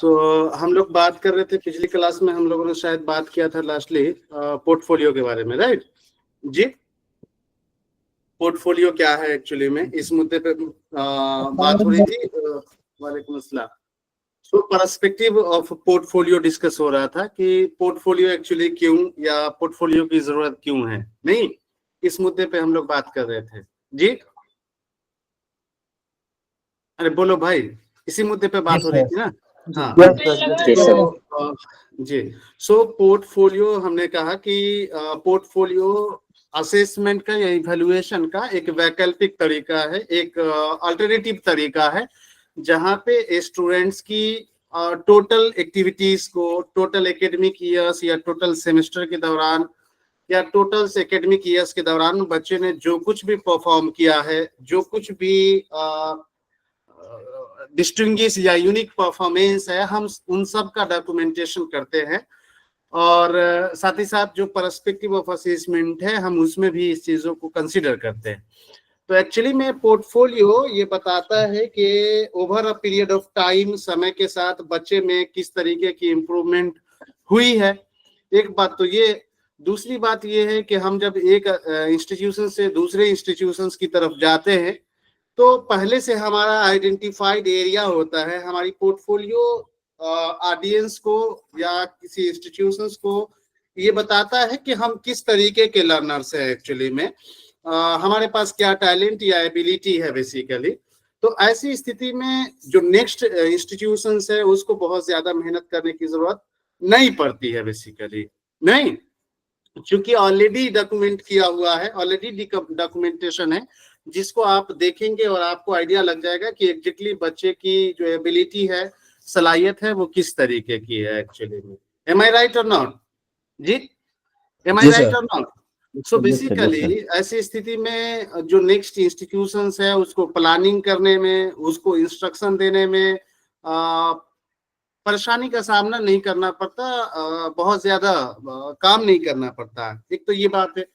हम लोग बात कर रहे थे पिछली क्लास में, हम लोगों ने शायद बात किया था लास्टली पोर्टफोलियो के बारे में, राइट जी। पोर्टफोलियो क्या है एक्चुअली में, इस मुद्दे पे बात हो रही थी। वालेकुम अस्सलाम। सो पर्सपेक्टिव ऑफ पोर्टफोलियो डिस्कस हो रहा था कि पोर्टफोलियो एक्चुअली क्यों, या पोर्टफोलियो की जरूरत क्यों है, नहीं, इस मुद्दे पे हम लोग बात कर रहे थे जी। अरे बोलो भाई, इसी मुद्दे पे बात हो रही थी ना। हाँ तो जी, सो पोर्टफोलियो हमने कहा कि पोर्टफोलियो असेसमेंट का या इवैल्यूएशन का एक वैकल्पिक तरीका है, एक अल्टरनेटिव तरीका है, जहां पे स्टूडेंट्स की टोटल एक्टिविटीज को, टोटल एकेडमिक ईयर्स या टोटल सेमेस्टर के दौरान या टोटल एकेडमिक ईयर्स के दौरान बच्चे ने जो कुछ भी परफॉर्म किया है, जो कुछ भी डिस्टिंग्विश या यूनिक परफॉर्मेंस है, हम उन सब का डॉक्यूमेंटेशन करते हैं। और साथ ही साथ जो पर्सपेक्टिव ऑफ असेसमेंट है, हम उसमें भी इस चीजों को कंसीडर करते हैं। तो एक्चुअली में पोर्टफोलियो ये बताता है कि over a period of time, समय के साथ बच्चे में किस तरीके की इम्प्रूवमेंट हुई है, एक बात तो ये। दूसरी बात ये है कि हम जब एक इंस्टीट्यूशन से दूसरे इंस्टीट्यूशन की तरफ जाते हैं तो पहले से हमारा आइडेंटिफाइड एरिया होता है, हमारी पोर्टफोलियो ऑडियंस को या किसी इंस्टीट्यूशंस को ये बताता है कि हम किस तरीके के लर्नर्स हैं एक्चुअली में, हमारे पास क्या टैलेंट या एबिलिटी है बेसिकली। तो ऐसी स्थिति में जो नेक्स्ट इंस्टीट्यूशंस है उसको बहुत ज्यादा मेहनत करने की जरूरत नहीं पड़ती है बेसिकली, नहीं, क्योंकि ऑलरेडी डॉक्यूमेंट किया हुआ है, ऑलरेडी डॉक्यूमेंटेशन है, जिसको आप देखेंगे और आपको आइडिया लग जाएगा कि एग्जैक्टली बच्चे की जो एबिलिटी है, सलाहियत है, वो किस तरीके की है एक्चुअली में। एम आई राइट और नॉट जी? एम आई राइट और नॉट? सो बेसिकली ऐसी स्थिति में जो नेक्स्ट इंस्टीट्यूशंस है उसको प्लानिंग करने में, उसको इंस्ट्रक्शन देने में परेशानी का सामना नहीं करना पड़ता, बहुत ज्यादा काम नहीं करना पड़ता। एक तो ये बात है।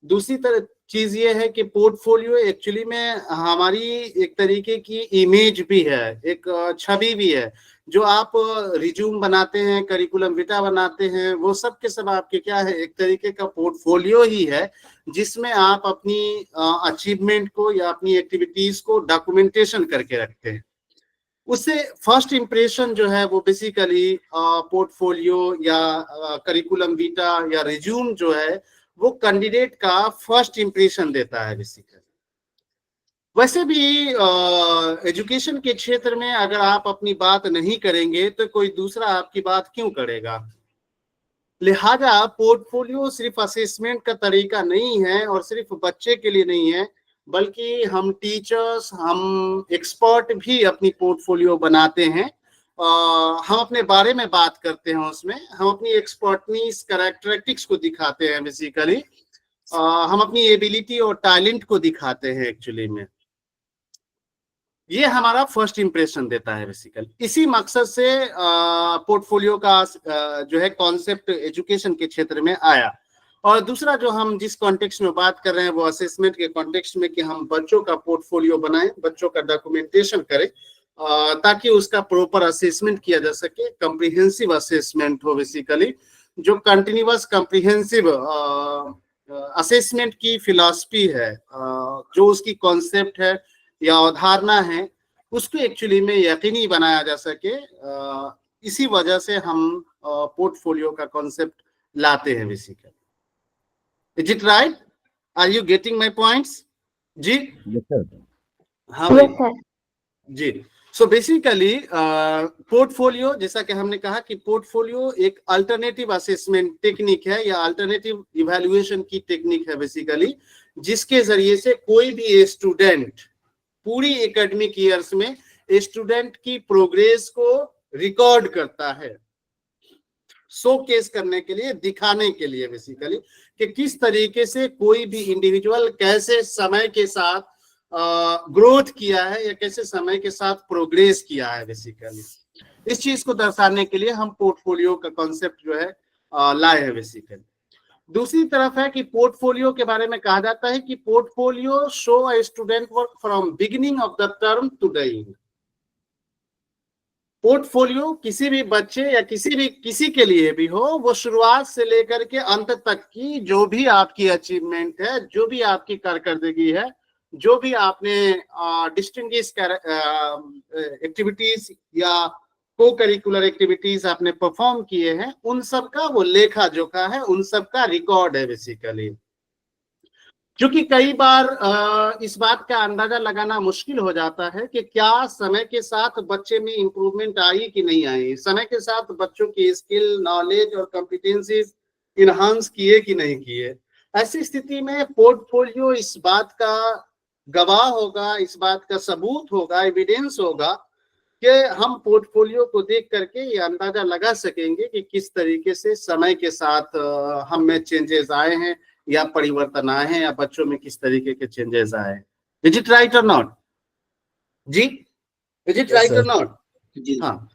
दूसरी तरह चीज ये है कि पोर्टफोलियो एक्चुअली में हमारी एक तरीके की इमेज भी है, एक छवि भी है। जो आप रिज्यूम बनाते हैं, करिकुलम विटा बनाते हैं, वो सब के सब आपके क्या है, एक तरीके का पोर्टफोलियो ही है, जिसमें आप अपनी अचीवमेंट को या अपनी एक्टिविटीज को डॉक्यूमेंटेशन करके रखते हैं। उससे फर्स्ट इंप्रेशन जो है वो बेसिकली पोर्टफोलियो या करिकुलम विटा या रिज्यूम जो है वो कैंडिडेट का फर्स्ट इंप्रेशन देता है बेसिकली। वैसे भी एजुकेशन के क्षेत्र में अगर आप अपनी बात नहीं करेंगे तो कोई दूसरा आपकी बात क्यों करेगा। लिहाजा पोर्टफोलियो सिर्फ असेसमेंट का तरीका नहीं है और सिर्फ बच्चे के लिए नहीं है, बल्कि हम टीचर्स, हम एक्सपर्ट भी अपनी पोर्टफोलियो बनाते हैं। हम अपने बारे में बात करते हैं, उसमें हम अपनी एक्सपर्टनीस, कैरेक्टरिस्टिक्स को दिखाते हैं बेसिकली। हम अपनी एबिलिटी और टैलेंट को दिखाते हैं एक्चुअली में। ये हमारा फर्स्ट इंप्रेशन देता है बेसिकली। इसी मकसद से पोर्टफोलियो का जो है कॉन्सेप्ट एजुकेशन के क्षेत्र में आया। और दूसरा जो हम जिस कॉन्टेक्स्ट में बात कर रहे हैं वो असेसमेंट के कॉन्टेक्स्ट में, कि हम बच्चों का पोर्टफोलियो बनाएं, बच्चों का डॉक्यूमेंटेशन करें, ताकि उसका प्रॉपर असेसमेंट किया जा सके, कॉम्प्रिहेंसिव असेसमेंट हो बेसिकली। जो कंटिन्यूअस कॉम्प्रिहेंसिव असेसमेंट की फिलॉसफी है, जो उसकी कॉन्सेप्ट है या अवधारणा है, उसको एक्चुअली में यकीनी बनाया जा सके। इसी वजह से हम पोर्टफोलियो का कॉन्सेप्ट लाते हैं basically. Is it right? Are you getting my points जी? हाँ भाई जी। सो बेसिकली पोर्टफोलियो, जैसा कि हमने कहा कि पोर्टफोलियो एक अल्टरनेटिव असेसमेंट टेक्निक है या अल्टरनेटिव इवैल्यूएशन की टेक्निक है बेसिकली, जिसके जरिए से कोई भी स्टूडेंट पूरी एकेडमिक ईयर्स में स्टूडेंट की प्रोग्रेस को रिकॉर्ड करता है, शोकेस करने के लिए, दिखाने के लिए बेसिकली, कि किस तरीके से कोई भी इंडिविजुअल कैसे समय के साथ ग्रोथ किया है या कैसे समय के साथ प्रोग्रेस किया है बेसिकली। इस चीज को दर्शाने के लिए हम पोर्टफोलियो का कॉन्सेप्ट जो है लाए हैं बेसिकली। दूसरी तरफ है कि पोर्टफोलियो के बारे में कहा जाता है कि portfolio show a student work from beginning of the term to the end. Portfolio किसी भी बच्चे या किसी के लिए भी हो, वो शुरुआत से लेकर के अंत तक की जो भी आपकी अचीवमेंट है, जो भी आपकी कारकर्दगी है, जो भी आपने डिस्टिंग्विश एक्टिविटीज या को करिकुलर एक्टिविटीज आपने परफॉर्म किए हैं, उन सब का वो लेखा जोखा है, उन सब का रिकॉर्ड है बेसिकली। क्योंकि कई बार इस बात का अंदाजा लगाना मुश्किल हो जाता है कि क्या समय के साथ बच्चे में इंप्रूवमेंट आई कि नहीं आई, समय के साथ बच्चों की स्किल, नॉलेज और कॉम्पिटेंसीज इनहांस किए कि नहीं किए। ऐसी स्थिति में पोर्टफोलियो इस बात का गवाह होगा, इस बात का सबूत होगा, एविडेंस होगा कि हम पोर्टफोलियो को देख करके ये अंदाजा लगा सकेंगे कि किस तरीके से समय के साथ हम में चेंजेस आए हैं या परिवर्तन आए हैं, या बच्चों में किस तरीके के चेंजेस आए हैं। इज इट राइट और नॉट जी? इज इट राइट और नॉट? हाँ।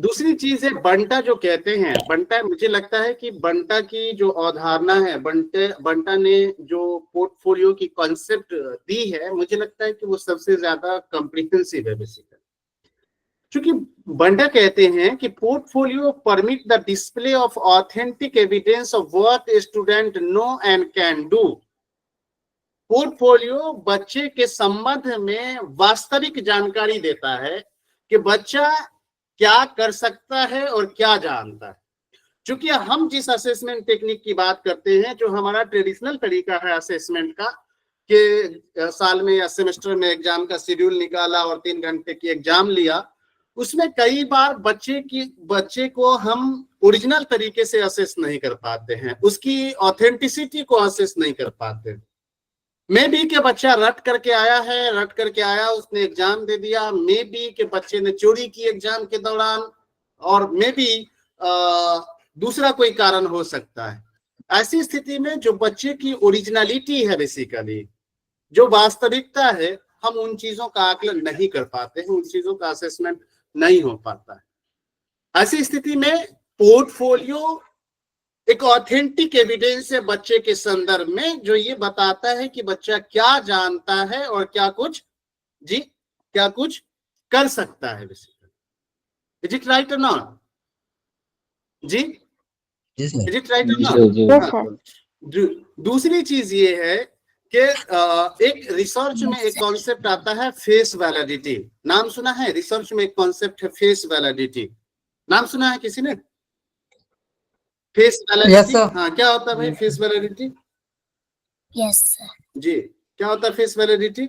दूसरी चीज है बंटा जो कहते हैं, बंटा, मुझे लगता है कि बंटा की जो अवधारणा है, बंटा ने जो पोर्टफोलियो की कॉन्सेप्ट दी है, मुझे लगता है कि वो सबसे ज्यादा कॉम्प्रिहेंसिव है बेसिकली। क्योंकि बंटा कहते हैं कि portfolio permit the display of authentic evidence of what a student know and can do. Portfolio बच्चे के संबंध में वास्तविक जानकारी देता है कि बच्चा क्या कर सकता है और क्या जानता है। क्योंकि हम जिस असेसमेंट टेक्निक की बात करते हैं, जो हमारा ट्रेडिशनल तरीका है असेसमेंट का, कि साल में या सेमेस्टर में एग्जाम का शेड्यूल निकाला और 3 घंटे की एग्जाम लिया, उसमें कई बार बच्चे को हम ओरिजिनल तरीके से असेस नहीं कर पाते हैं, उसकी ऑथेंटिसिटी को असेस नहीं कर पाते। मे बी के बच्चा रट करके आया, उसने एग्जाम दे दिया, मे बी के बच्चे ने चोरी की एग्जाम के दौरान, और मे बी दूसरा कोई कारण हो सकता है। ऐसी स्थिति में जो बच्चे की ओरिजिनलिटी है बेसिकली, जो वास्तविकता है, हम उन चीजों का आकलन नहीं कर पाते हैं, उन चीजों का असेसमेंट नहीं हो पाता है। ऐसी स्थिति में पोर्टफोलियो एक ऑथेंटिक एविडेंस है बच्चे के संदर्भ में, जो ये बताता है कि बच्चा क्या जानता है और क्या कुछ कर सकता है बेसिकली। इज इट राइट और नॉट जी? इज इट राइट और नॉट? दूसरी चीज ये है कि एक रिसर्च में एक कॉन्सेप्ट आता है फेस वैलिडिटी। नाम सुना है? रिसर्च में एक कॉन्सेप्ट है फेस वैलिडिटी। नाम सुना है किसी ने? Face validity. हाँ, क्या होता है भाई फेस वैलिडिटी? यस सर जी, क्या होता है face validity?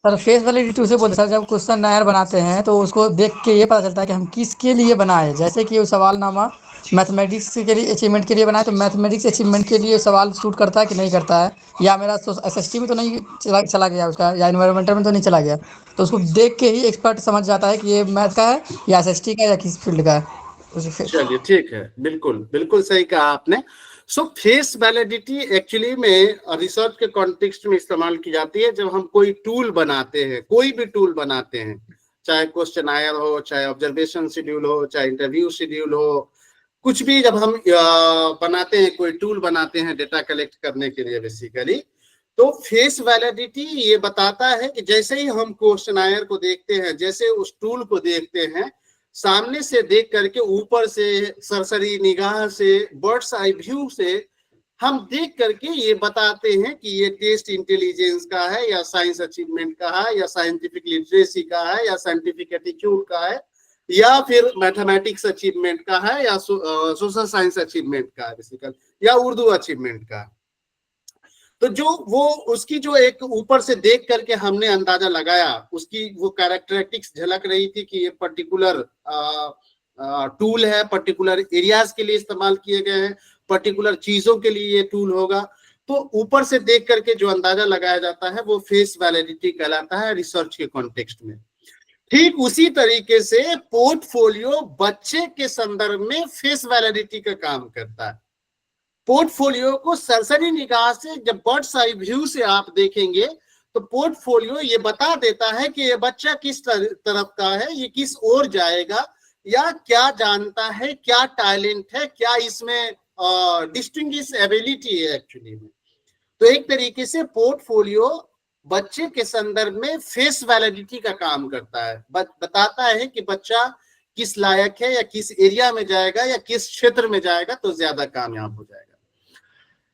Sir face validity उसे बोलते हैं सर, जब क्वेश्चन आंसर बनाते हैं तो उसको देख के ये पता चलता है कि हम किसके लिए बनाए। जैसे कि वो सवालनामा मैथमेटिक्स के लिए अचीवमेंट के लिए बनाए, तो मैथमेटिक्स अचीवमेंट के लिए सवाल सूट करता है कि नहीं करता है, या मेरा SST में तो नहीं चला गया उसका, या इन्वायरमेंटल में तो नहीं चला गया। तो उसको देख के ही एक्सपर्ट समझ जाता है कि ये मैथ का है या SST का या किस फील्ड का है। चलिए ठीक है, बिल्कुल सही कहा आपने। सो फेस वैलिडिटी एक्चुअली में रिसर्च के कॉन्टेक्स्ट में इस्तेमाल की जाती है जब हम कोई टूल बनाते हैं, कोई भी टूल बनाते हैं, चाहे क्वेश्चन आयर हो, चाहे ऑब्जर्वेशन शेड्यूल हो, चाहे इंटरव्यू शेड्यूल हो, कुछ भी जब हम बनाते हैं, कोई टूल बनाते हैं डेटा कलेक्ट करने के लिए बेसिकली, तो फेस वैलिडिटी ये बताता है कि जैसे ही हम क्वेश्चन आयर को देखते हैं, जैसे उस टूल को देखते हैं, सामने से देख करके, ऊपर से सरसरी निगाह से, बर्ड्स आई व्यू से हम देख करके ये बताते हैं कि ये टेस्ट इंटेलिजेंस का है, या साइंस अचीवमेंट का है, या साइंटिफिक लिटरेसी का है, या साइंटिफिक एटीट्यूड का है, या फिर मैथमेटिक्स अचीवमेंट का है, या सोशल साइंस अचीवमेंट का है बेसिकली, या उर्दू अचीवमेंट का। तो जो वो उसकी जो एक ऊपर से देख करके हमने अंदाजा लगाया, उसकी वो कैरेक्टरिस्टिक्स झलक रही थी कि ये पर्टिकुलर टूल है, पर्टिकुलर एरियाज के लिए इस्तेमाल किए गए हैं, पर्टिकुलर चीजों के लिए ये टूल होगा। तो ऊपर से देख करके जो अंदाजा लगाया जाता है वो फेस वैलिडिटी कहलाता है रिसर्च के कॉन्टेक्स्ट में। ठीक उसी तरीके से पोर्टफोलियो बच्चे के संदर्भ में फेस वैलिडिटी का काम करता है। पोर्टफोलियो को सरसरी निगाह से, जब बर्ड्स आई व्यू से आप देखेंगे, तो पोर्टफोलियो ये बता देता है कि ये बच्चा किस तरफ का है, ये किस ओर जाएगा, या क्या जानता है, क्या टैलेंट है, क्या इसमें डिस्टिंग्विश एबिलिटी है एक्चुअली में। तो एक तरीके से पोर्टफोलियो बच्चे के संदर्भ में फेस वैलिडिटी का काम करता है, बताता है कि बच्चा किस लायक है या किस एरिया में जाएगा या किस क्षेत्र में जाएगा तो ज्यादा कामयाब हो जाएगा।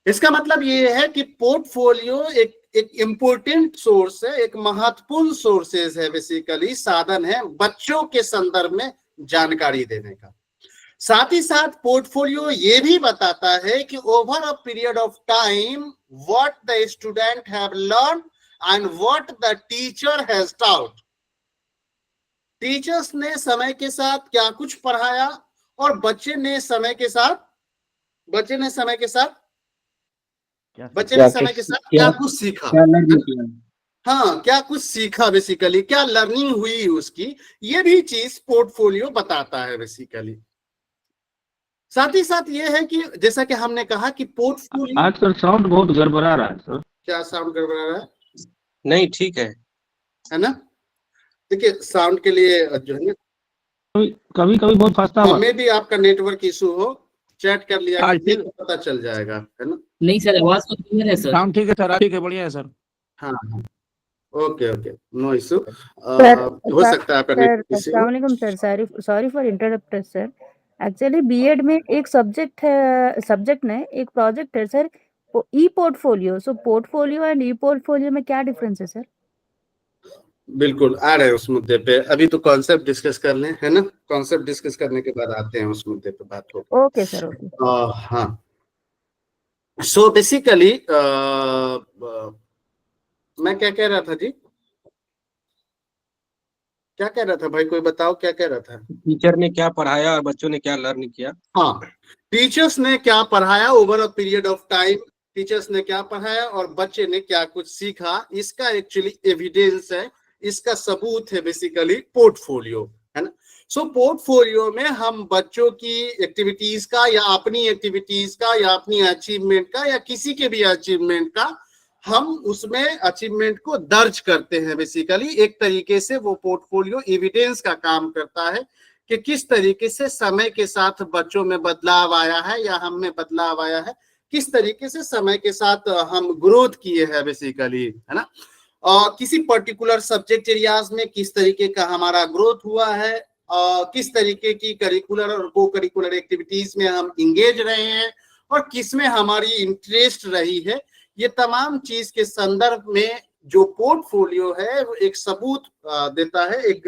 इसका मतलब ये है कि पोर्टफोलियो एक इम्पोर्टेंट सोर्स है, एक महत्वपूर्ण सोर्सेज है, बेसिकली साधन है बच्चों के संदर्भ में जानकारी देने का। साथ ही साथ पोर्टफोलियो ये भी बताता है कि over a period of time what the student have learn and what the teacher has taught. Teachers ने समय के साथ क्या कुछ पढ़ाया और बच्चे ने समय के साथ क्या कुछ सीखा। हाँ, क्या कुछ सीखा, बेसिकली क्या लर्निंग हुई उसकी, ये भी चीज पोर्टफोलियो बताता है बेसिकली। साथ ही साथ ये है कि जैसा कि हमने कहा कि पोर्टफोलियो। आज सर साउंड बहुत गड़बड़ा रहा है सर। क्या साउंड गड़बड़ा रहा है? नहीं, ठीक है ना। देखिए साउंड के लिए जो है कभी कभी बहुत फंसता है। हमें भी आपका नेटवर्क इशू हो, चैट कर लिया तो पता चल जाएगा, है ना। नहीं सर, आवाज तो क्लियर है सर। साउंड ठीक है सर, ठीक है, बढ़िया है सर। हाँ, ओके, नो इशू। हो सकता है आपका नेटवर्क इशू। अस्सलाम वालेकुम sir, sorry for interrupt sir. Actually BEd में एक सब्जेक्ट नहीं, एक प्रोजेक्ट है sir, e portfolio. So portfolio and e portfolio में क्या डिफरेंस है सर? बिल्कुल आ रहे हैं उस मुद्दे पे, अभी तो कॉन्सेप्ट डिस्कस कर लें, है ना। कॉन्सेप्ट डिस्कस करने के बाद आते हैं उस मुद्दे पे, बात होगी। Okay sir, okay. हाँ, सो बेसिकली मैं क्या कह रहा था जी, क्या कह रहा था भाई, कोई बताओ क्या कह रहा था? टीचर ने क्या पढ़ाया और बच्चों ने क्या लर्न किया। हाँ, टीचर्स ने क्या पढ़ाया over a period of time, teachers ने क्या पढ़ाया और बच्चे ने क्या कुछ सीखा, इसका एक्चुअली एविडेंस है, इसका सबूत है बेसिकली पोर्टफोलियो, है ना। सो पोर्टफोलियो में हम बच्चों की एक्टिविटीज का या अपनी एक्टिविटीज का या अपनी अचीवमेंट का या किसी के भी अचीवमेंट का हम उसमें अचीवमेंट को दर्ज करते हैं। बेसिकली एक तरीके से वो पोर्टफोलियो एविडेंस का काम करता है कि किस तरीके से समय के साथ बच्चों में बदलाव आया है या हम में बदलाव आया है, किस तरीके से समय के साथ हम ग्रोथ किए हैं बेसिकली, है ना। और किसी पर्टिकुलर सब्जेक्ट एरियाज में किस तरीके का हमारा ग्रोथ हुआ है, किस तरीके की करिकुलर और को करिकुलर एक्टिविटीज में हम इंगेज रहे हैं और किस में हमारी इंटरेस्ट रही है। ये तमाम चीज के संदर्भ में जो पोर्टफोलियो है वो एक सबूत देता है, एक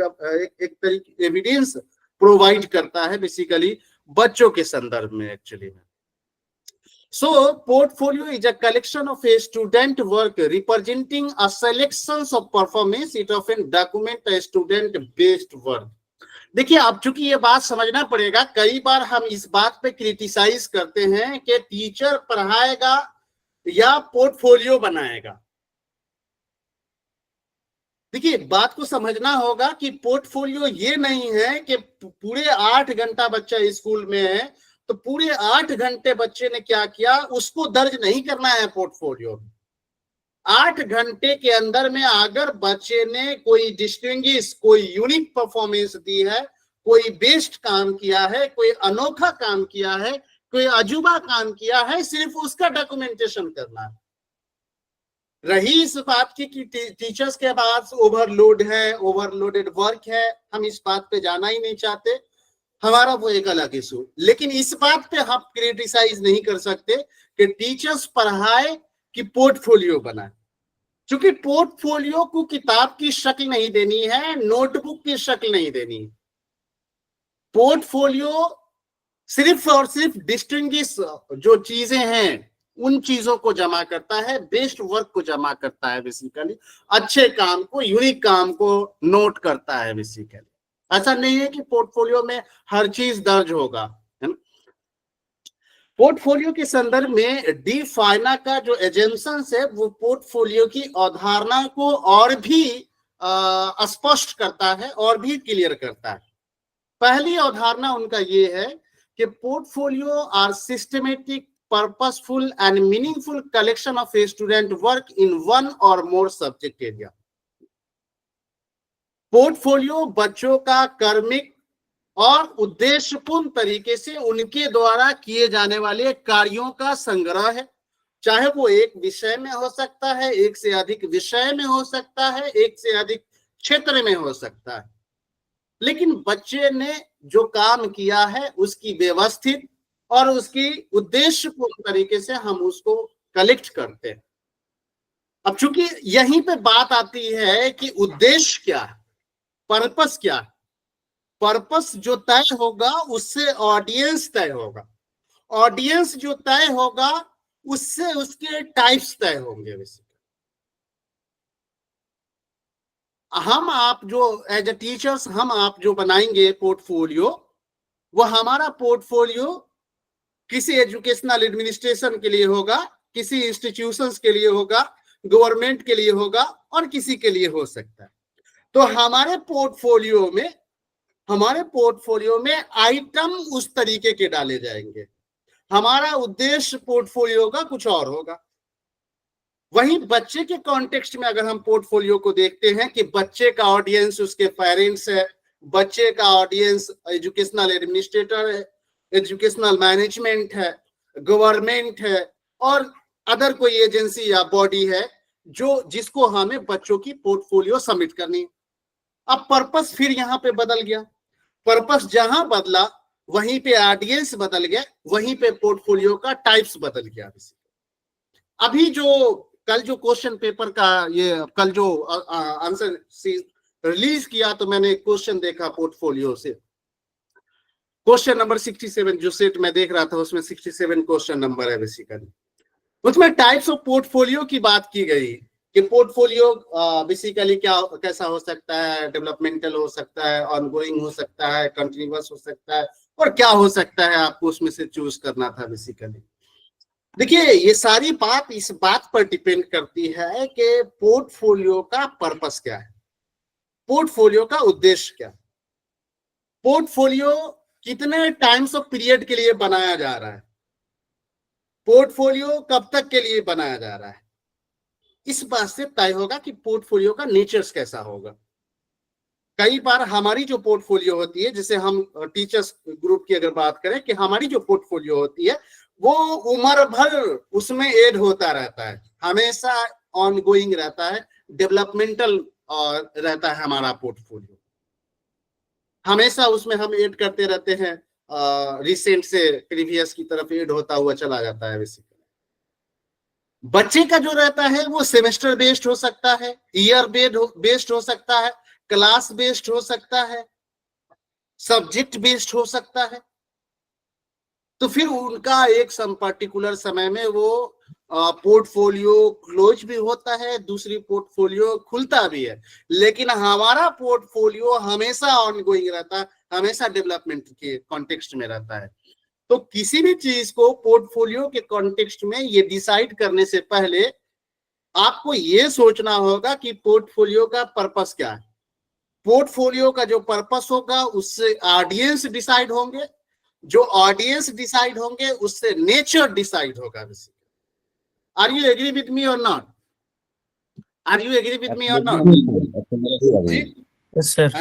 तरीके एविडेंस प्रोवाइड करता है बेसिकली बच्चों के संदर्भ में एक्चुअली में। So portfolio is a collection of a student work representing a selections of performance. It often document a student based work. देखिए, अब चूंकि ये बात समझना पड़ेगा, कई बार हम इस बात पे क्रिटिसाइज करते हैं कि टीचर पढ़ाएगा या पोर्टफोलियो बनाएगा। देखिए, बात को समझना होगा कि पोर्टफोलियो ये नहीं है कि पूरे 8 घंटा बच्चा स्कूल में है तो पूरे 8 घंटे बच्चे ने क्या किया उसको दर्ज नहीं करना है पोर्टफोलियो में। 8 घंटे के अंदर में अगर बच्चे ने कोई डिस्टिंग्विश, कोई यूनिक परफॉर्मेंस दी है, कोई बेस्ट काम किया है, कोई अनोखा काम किया है, कोई अजूबा काम किया है, सिर्फ उसका डॉक्यूमेंटेशन करना है। रही इस बात की कि टीचर्स के पास ओवरलोड है, ओवरलोडेड वर्क है, हम इस बात पे जाना ही नहीं चाहते, हमारा वो एक अलग इशू। लेकिन इस बात पे हम क्रिटिसाइज नहीं कर सकते कि टीचर्स पढ़ाए कि पोर्टफोलियो बनाए, क्योंकि पोर्टफोलियो को किताब की शक्ल नहीं देनी है, नोटबुक की शक्ल नहीं देनी है। पोर्टफोलियो सिर्फ और सिर्फ डिस्टिंग्विश जो चीजें हैं उन चीजों को जमा करता है, बेस्ट वर्क को जमा करता है बेसिकली, अच्छे काम को, यूनिक काम को नोट करता है बेसिकली। ऐसा नहीं है कि पोर्टफोलियो में हर चीज दर्ज होगा, है ना। पोर्टफोलियो के संदर्भ में डी फाइना का जो एजेंशंस है वो पोर्टफोलियो की अवधारणा को और भी स्पष्ट करता है और भी क्लियर करता है। पहली अवधारणा उनका ये है कि portfolio are systematic, purposeful and meaningful collection of a student work in one or more subject area. Portfolio बच्चों का कर्मिक और उद्देश्यपूर्ण तरीके से उनके द्वारा किए जाने वाले कार्यों का संग्रह है चाहे वो एक विषय में हो सकता है, एक से अधिक विषय में हो सकता है, एक से अधिक क्षेत्र में हो सकता है, लेकिन बच्चे ने जो काम किया है उसकी व्यवस्थित और उसकी उद्देश्यपूर्ण तरीके से हम उसको कलेक्ट करते हैं। अब चूंकि यहीं पे बात आती है कि उद्देश्य क्या है, पर्पस क्या है। पर्पस जो तय होगा उससे ऑडियंस तय होगा, ऑडियंस जो तय होगा उससे उसके टाइप्स तय होंगे। हम आप जो एज ए टीचर्स हम आप जो बनाएंगे पोर्टफोलियो, वो हमारा पोर्टफोलियो किसी एजुकेशनल एडमिनिस्ट्रेशन के लिए होगा, किसी इंस्टीट्यूशंस के लिए होगा, गवर्नमेंट के लिए होगा और किसी के लिए हो सकता है। तो हमारे पोर्टफोलियो में आइटम उस तरीके के डाले जाएंगे, हमारा उद्देश्य पोर्टफोलियो का कुछ और होगा। वहीं बच्चे के कॉन्टेक्स्ट में अगर हम पोर्टफोलियो को देखते हैं कि बच्चे का ऑडियंस उसके पेरेंट्स है, बच्चे का ऑडियंस एजुकेशनल एडमिनिस्ट्रेटर है, एजुकेशनल मैनेजमेंट है, गवर्नमेंट है और अदर कोई एजेंसी या बॉडी है जो जिसको हमें बच्चों की पोर्टफोलियो सबमिट करनी है। अब पर्पस फिर यहाँ पे बदल गया, पर्पस जहां बदला वहीं पे ऑडियंस बदल गया, वहीं पे पोर्टफोलियो का टाइप्स बदल गया। अभी जो कल जो क्वेश्चन पेपर का ये कल जो आंसर रिलीज किया तो मैंने क्वेश्चन देखा पोर्टफोलियो से, क्वेश्चन नंबर 67 जो सेट में देख रहा था उसमें 67 क्वेश्चन नंबर है बेसिकली। उसमें टाइप्स ऑफ पोर्टफोलियो की बात की गई कि पोर्टफोलियो बेसिकली क्या कैसा हो सकता है, डेवलपमेंटल हो सकता है, ऑनगोइंग हो सकता है, कंटिन्यूअस हो सकता है और क्या हो सकता है, आपको उसमें से चूज करना था बेसिकली। देखिए ये सारी बात इस बात पर डिपेंड करती है कि पोर्टफोलियो का पर्पस क्या है, पोर्टफोलियो का उद्देश्य क्या है, पोर्टफोलियो कितने टाइम्स ऑफ पीरियड के लिए बनाया जा रहा है, पोर्टफोलियो कब तक के लिए बनाया जा रहा है। इस बात से तय होगा कि पोर्टफोलियो का नेचर्स कैसा होगा। कई बार हमारी जो पोर्टफोलियो होती है, जैसे हम टीचर्स ग्रुप की अगर बात करें कि हमारी जो पोर्टफोलियो होती है वो उम्र भर उसमें ऐड होता रहता है, हमेशा ऑनगोइंग रहता है, डेवलपमेंटल रहता है हमारा पोर्टफोलियो, हमेशा उसमें हम ऐड करते रहते हैं, रिसेंट से प्रीवियस की तरफ ऐड होता हुआ चला जाता है बेसिकली। बच्चे का जो रहता है वो सेमेस्टर बेस्ड हो सकता है, ईयर बेस्ड हो सकता है, क्लास बेस्ड हो सकता है, सब्जेक्ट बेस्ड हो सकता है। तो फिर उनका एक सम पर्टिकुलर समय में वो पोर्टफोलियो क्लोज भी होता है, दूसरी पोर्टफोलियो खुलता भी है, लेकिन हमारा पोर्टफोलियो हमेशा ऑनगोइंग रहता है, हमेशा डेवलपमेंट के कॉन्टेक्स्ट में रहता है। तो किसी भी चीज को पोर्टफोलियो के कॉन्टेक्स्ट में ये डिसाइड करने से पहले आपको ये सोचना होगा कि पोर्टफोलियो का पर्पस क्या है। पोर्टफोलियो का जो पर्पस होगा उससे ऑडियंस डिसाइड होंगे, जो ऑडियंस डिसाइड होंगे उससे नेचर डिसाइड होगा। Are you agree with me और not? Are you agree with me और नॉट? Yes sir.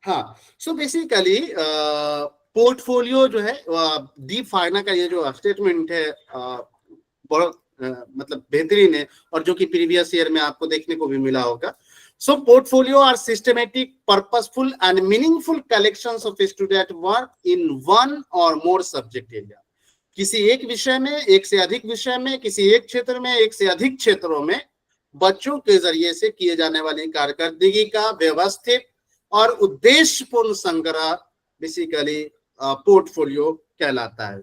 हाँ, सो बेसिकली पोर्टफोलियो जो है दीप फाइना का ये जो स्टेटमेंट है बहुत मतलब बेहतरीन है और जो कि प्रीवियस ईयर में आपको देखने को भी मिला होगा। So portfolio are systematic, purposeful and meaningful collections of student work in one or more subject area. किसी एक विषय में, एक से अधिक विषय में, किसी एक क्षेत्र में, एक से अधिक क्षेत्रों में बच्चों के जरिए से किए जाने वाली कारकर्दगी का व्यवस्थित और उद्देश्यपूर्ण संग्रह बेसिकली पोर्टफोलियो कहलाता है।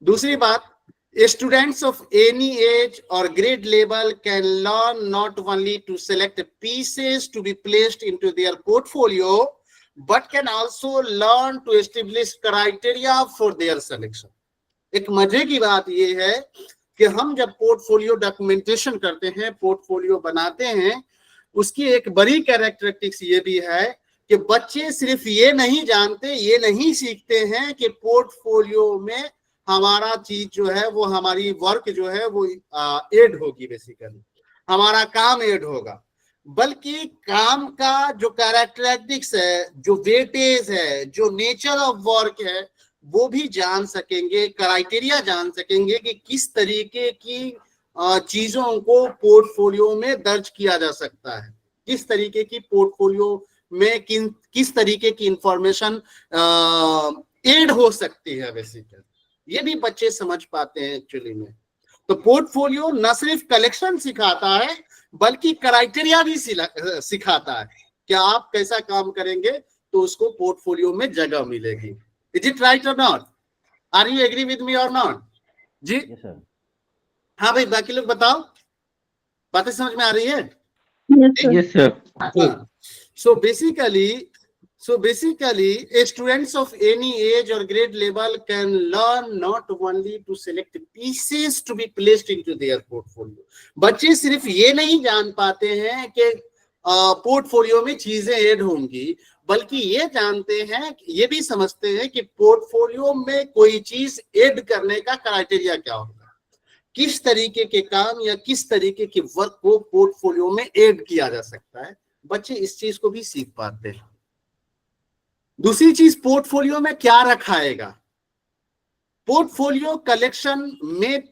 दूसरी बात, students of any age or grade level can learn not only to select pieces to be placed into their portfolio, but can also learn to establish criteria for their selection. एक मजे की बात ये है कि हम जब पोर्टफोलियो डॉक्यूमेंटेशन करते हैं, पोर्टफोलियो बनाते हैं, उसकी एक बड़ी कैरेक्टरिस्टिक्स ये भी है कि बच्चे सिर्फ ये नहीं जानते, ये नहीं सीखते हैं कि पोर्टफोलियो में हमारा चीज जो है वो हमारी वर्क जो है वो ऐड होगी, बेसिकली हमारा काम ऐड होगा, बल्कि काम का जो कैरेक्टरिस्टिक्स है, जो वेटेज है, जो नेचर ऑफ वर्क है, वो भी जान सकेंगे, क्राइटेरिया जान सकेंगे कि किस तरीके की चीजों को पोर्टफोलियो में दर्ज किया जा सकता है, किस तरीके की पोर्टफोलियो में किस तरीके की इंफॉर्मेशन एड हो सकती है बेसिकली। ये भी बच्चे समझ पाते हैं एक्चुअली में। तो पोर्टफोलियो न सिर्फ कलेक्शन सिखाता है बल्कि क्राइटेरिया भी सिखाता है कि आप कैसा काम करेंगे तो उसको पोर्टफोलियो में जगह मिलेगी। इज इट राइट और not? Are you agree with me और नॉट? Ji sir. हाँ भाई, बाकी लोग बताओ, बातें समझ में आ रही है? Yes sir. So basically, students of any age or grade level can learn not only to select pieces to be placed into their portfolio. बच्चे सिर्फ ये नहीं जान पाते हैं कि पोर्टफोलियो में चीजें ऐड होंगी, बल्कि ये जानते हैं, ये भी समझते हैं कि पोर्टफोलियो में कोई चीज ऐड करने का क्राइटेरिया क्या होगा, किस तरीके के काम या किस तरीके के वर्क को पोर्टफोलियो में ऐड किया जा सकता है। बच्चे इस चीज को भी सीख पाते हैं। दूसरी चीज, पोर्टफोलियो में क्या रखाएगा। पोर्टफोलियो कलेक्शन में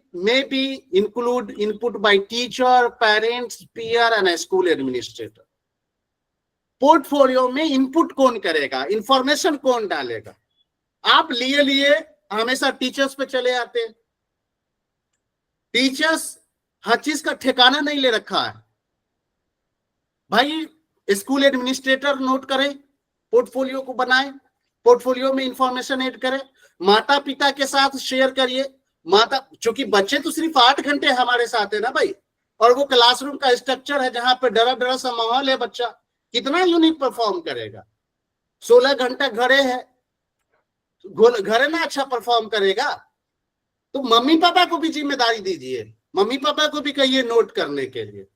be include input by teacher, parents, peer and school administrator. Portfolio में इनपुट कौन करेगा, इंफॉर्मेशन कौन डालेगा। आप लिए हमेशा टीचर्स पे चले आते हैं। टीचर्स हर चीज का ठिकाना नहीं ले रखा है भाई। स्कूल एडमिनिस्ट्रेटर नोट करे, पोर्टफोलियो को बनाए, पोर्टफोलियो में इंफॉर्मेशन ऐड करे, माता पिता के साथ शेयर करिए। चूंकि बच्चे तो सिर्फ 8 घंटे हमारे साथ है ना भाई, और वो क्लासरूम का स्ट्रक्चर है जहां पे डरा डरा सा माहौल है, बच्चा कितना यूनिक परफॉर्म करेगा। 16 घंटा घरे है, घरे ना अच्छा परफॉर्म करेगा। तो मम्मी पापा को भी जिम्मेदारी दीजिए, मम्मी पापा को भी कहिए नोट करने के लिए।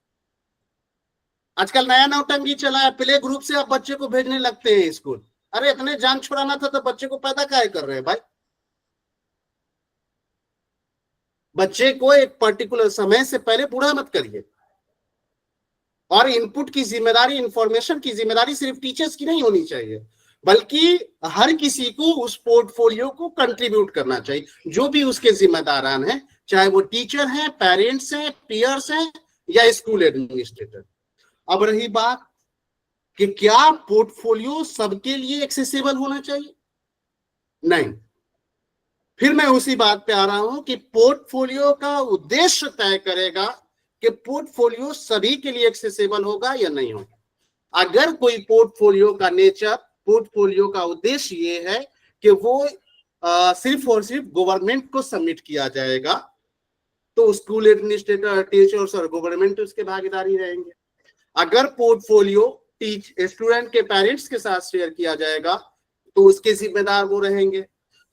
आजकल नया नौटंकी चला है, प्ले ग्रुप से आप बच्चे को भेजने लगते हैं स्कूल। अरे इतने जान छुड़ाना था तो बच्चे को पैदा काहे कर रहे हैं भाई। बच्चे को एक पर्टिकुलर समय से पहले बूढ़ा मत करिए। और इनपुट की जिम्मेदारी, इंफॉर्मेशन की जिम्मेदारी सिर्फ टीचर्स की नहीं होनी चाहिए, बल्कि हर किसी को उस पोर्टफोलियो को कंट्रीब्यूट करना चाहिए, जो भी उसके जिम्मेदारान हैं, चाहे वो टीचर हैं, पेरेंट्स हैं, पीयर्स हैं या स्कूल एडमिनिस्ट्रेटर। अब रही बात कि क्या पोर्टफोलियो सबके लिए एक्सेसिबल होना चाहिए? नहीं। फिर मैं उसी बात पे आ रहा हूं कि पोर्टफोलियो का उद्देश्य तय करेगा कि पोर्टफोलियो सभी के लिए एक्सेसिबल होगा या नहीं होगा। अगर कोई पोर्टफोलियो का नेचर, पोर्टफोलियो का उद्देश्य ये है कि वो सिर्फ और सिर्फ गवर्नमेंट को सबमिट किया जाएगा, तो स्कूल एडमिनिस्ट्रेटर, टीचर्स और गवर्नमेंट उसके भागीदारी रहेंगे। अगर पोर्टफोलियो स्टूडेंट के पेरेंट्स के साथ शेयर किया जाएगा तो उसके जिम्मेदार वो रहेंगे।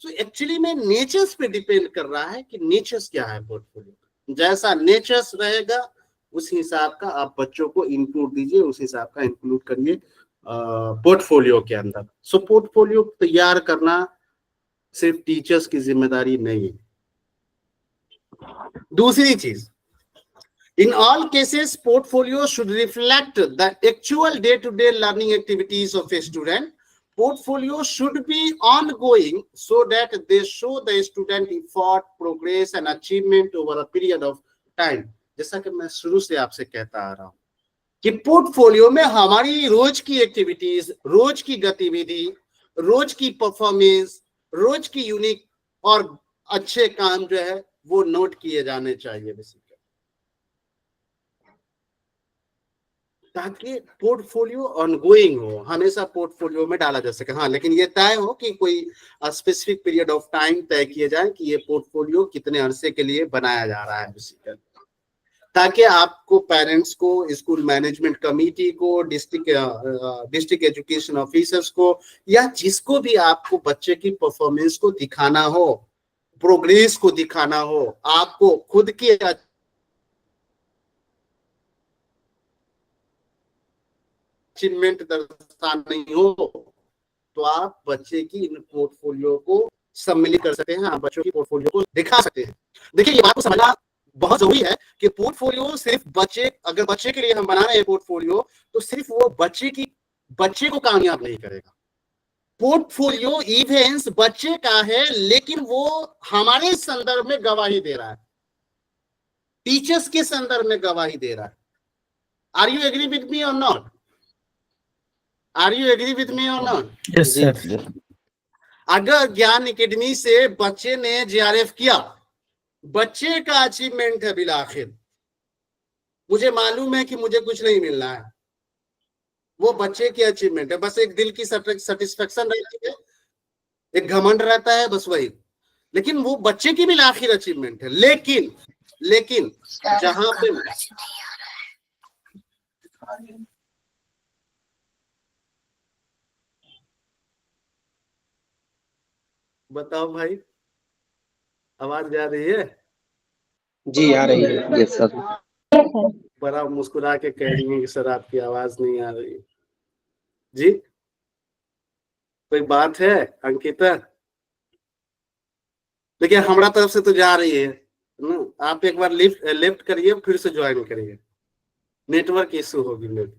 तो एक्चुअली में नेचर्स पे डिपेंड कर रहा है कि नेचर्स क्या है पोर्टफोलियो। जैसा नेचर्स रहेगा उस हिसाब का आप बच्चों को इनपुट दीजिए, उस हिसाब का इंक्लूड करिए पोर्टफोलियो के अंदर। सो पोर्टफोलियो तैयार करना सिर्फ टीचर्स की जिम्मेदारी नहीं है। दूसरी चीज, in all cases portfolio should reflect the actual day-to-day learning activities of a student. Portfolio should be ongoing so that they show the student effort, progress and achievement over a period of time. जैसा कि मैं शुरू से आपसे कहता आ रहा हूं कि पोर्टफोलियो में हमारी रोज की एक्टिविटीज, रोज की गतिविधि, रोज की परफॉर्मेंस, रोज की यूनिक और अच्छे काम जो है वो नोट किए जाने चाहिए बेसिकली, ताकि पोर्टफोलियो ऑनगोइंग हो, हमेशा पोर्टफोलियो में डाला जा सके। हाँ, लेकिन ये तय हो कि कोई स्पेसिफिक पीरियड ऑफ टाइम तय किए जाए कि ये पोर्टफोलियो कितने अरसे के लिए बनाया जा रहा है बेसिकली, ताकि आपको, पेरेंट्स को, स्कूल मैनेजमेंट कमेटी को, डिस्ट्रिक्ट एजुकेशन ऑफिसर्स को या जिसको भी आपको बच्चे की परफॉर्मेंस को दिखाना हो, प्रोग्रेस को दिखाना हो, आपको खुद की अचीवमेंट दर्शानी हो, तो आप बच्चे की इन पोर्टफोलियो को सम्मिलित कर सकते हैं, आप बच्चों की पोर्टफोलियो को दिखा सकते हैं। देखिए, ये बात को समझना बहुत जरूरी है कि पोर्टफोलियो सिर्फ अगर बच्चे के लिए हम बना रहे हैं पोर्टफोलियो, तो सिर्फ वो बच्चे को कामयाब नहीं करेगा, पोर्टफोलियो इवेंट्स बच्चे का है, लेकिन वो हमारे संदर्भ में गवाही दे रहा है, टीचर्स के संदर्भ में गवाही दे रहा है। Are you agree with me और not? Are you agree with me और नॉट? Yes, sir. अगर ज्ञान एकेडमी से बच्चे ने जेआरएफ किया, बच्चे का अचीवमेंट है बिलाखिर। मुझे मालूम है कि मुझे कुछ नहीं मिलना है, वो बच्चे की अचीवमेंट है। बस एक दिल की सेटिस्फेक्शन रहती है, एक घमंड रहता है, बस वही। लेकिन वो बच्चे की बिलाखिर अचीवमेंट है। लेकिन जहां पे बताओ भाई, आवाज जा रही है? जी आ रही है। Yes, sir. बड़ा मुस्कुरा के कह रही है कि सर आपकी आवाज नहीं आ रही। जी कोई बात है अंकिता? देखिए हमारा तरफ से तो जा रही है ना, आप एक बार लेफ्ट करिए, फिर से ज्वाइन करिए, नेटवर्क इशू होगी मेरी।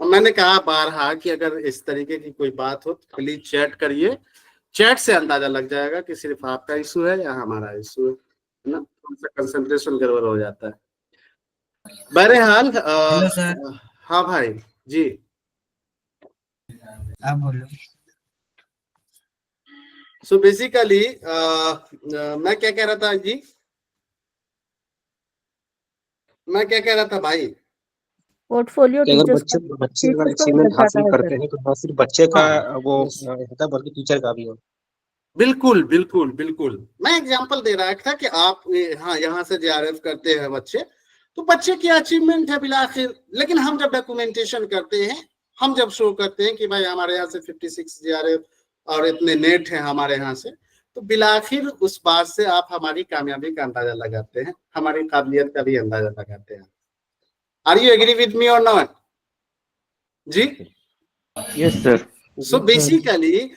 और मैंने कहा बारहा कि अगर इस तरीके की कोई बात हो तो प्लीज चैट करिए, चैट से अंदाजा लग जाएगा कि सिर्फ आपका इशू है या हमारा इशू है ना, थोड़ा सा कंसंट्रेशन गड़बड़ हो जाता है। बहरहाल हाँ भाई जी आप बोलो। सो बेसिकली मैं क्या कह रहा था जी, मैं क्या कह रहा था भाई? पोर्टफोलियो कि अगर टीचर्स बच्चे अगर अचीवमेंट हासिल करते हैं तो न सिर्फ बच्चे का वो होता है बल्कि टीचर का भी हो। बिल्कुल बिल्कुल बिल्कुल। मैं एग्जांपल दे रहा था कि आप हाँ यहाँ से जेआरएफ करते हैं बच्चे, तो बच्चे की अचीवमेंट है बिलाखिर। लेकिन हम जब डॉक्यूमेंटेशन करते हैं, हम जब शो करते हैं कि भाई हमारे यहाँ से 56 जेआरएफ और इतने नेट है हमारे यहाँ से, तो बिलाखिर उस बात से आप हमारी कामयाबी का अंदाजा लगाते हैं, हमारी काबिलियत का भी अंदाजा लगाते हैं। Are you agree with me और नॉट जी? Yes, sir. So basically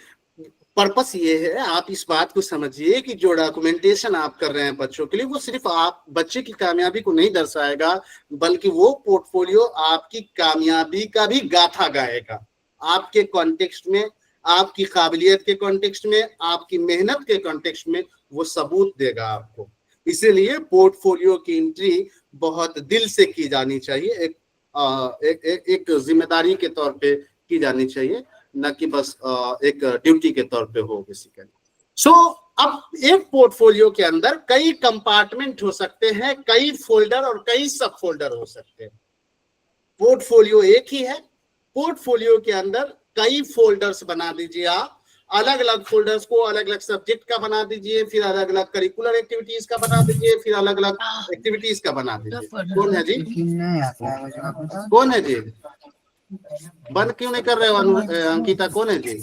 purpose ये है, आप इस बात को समझिए कि जो डॉक्यूमेंटेशन आप कर रहे हैं बच्चों के लिए, वो सिर्फ आप बच्चे की कामयाबी को नहीं दर्शाएगा, बल्कि वो पोर्टफोलियो आपकी कामयाबी का भी गाथा गाएगा। आपके कॉन्टेक्स्ट में, आपकी काबिलियत के कॉन्टेक्स्ट में, आपकी मेहनत के कॉन्टेक्स्ट में वो सबूत देगा आपको। इसीलिए पोर्टफोलियो की एंट्री बहुत दिल से की जानी चाहिए, एक जिम्मेदारी के तौर पे की जानी चाहिए, न कि बस एक ड्यूटी के तौर पे हो बेसिकली। सो अब एक पोर्टफोलियो के अंदर कई कंपार्टमेंट हो सकते हैं, कई फोल्डर और कई सब फोल्डर हो सकते हैं। पोर्टफोलियो एक ही है, पोर्टफोलियो के अंदर कई फोल्डर्स बना दीजिए आप, अलग अलग फोल्डर्स को अलग अलग सब्जेक्ट का बना दीजिए, फिर अलग अलग करिकुलर एक्टिविटीज का बना दीजिए, फिर अलग अलग एक्टिविटीज का बना दीजिए। कौन है जी? कौन है जी? बंद क्यों नहीं कर रहे हो अंकिता? कौन है जी?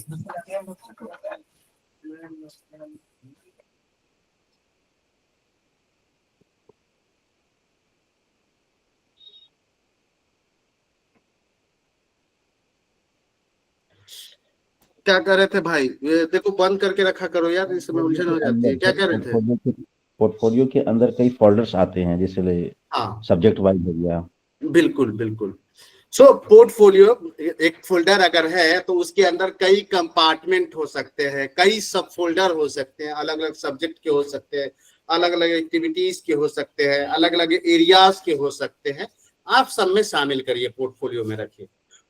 क्या कर रहे थे भाई? ये देखो बंद करके रखा करो यार, इसमें उलझन हो जाती है। क्या कर रहे थे? पोर्टफोलियो के अंदर कई फोल्डर्स आते हैं, जैसे हाँ सब्जेक्ट वाइज हो गया। बिल्कुल बिल्कुल। सो पोर्टफोलियो एक फोल्डर अगर है तो उसके अंदर कई कंपार्टमेंट हो सकते हैं, कई सब फोल्डर हो सकते हैं, अलग अलग सब्जेक्ट के हो सकते हैं, अलग अलग एक्टिविटीज के हो सकते हैं, अलग अलग एरियाज के हो सकते हैं। आप सब में शामिल करिए, पोर्टफोलियो में रखिए।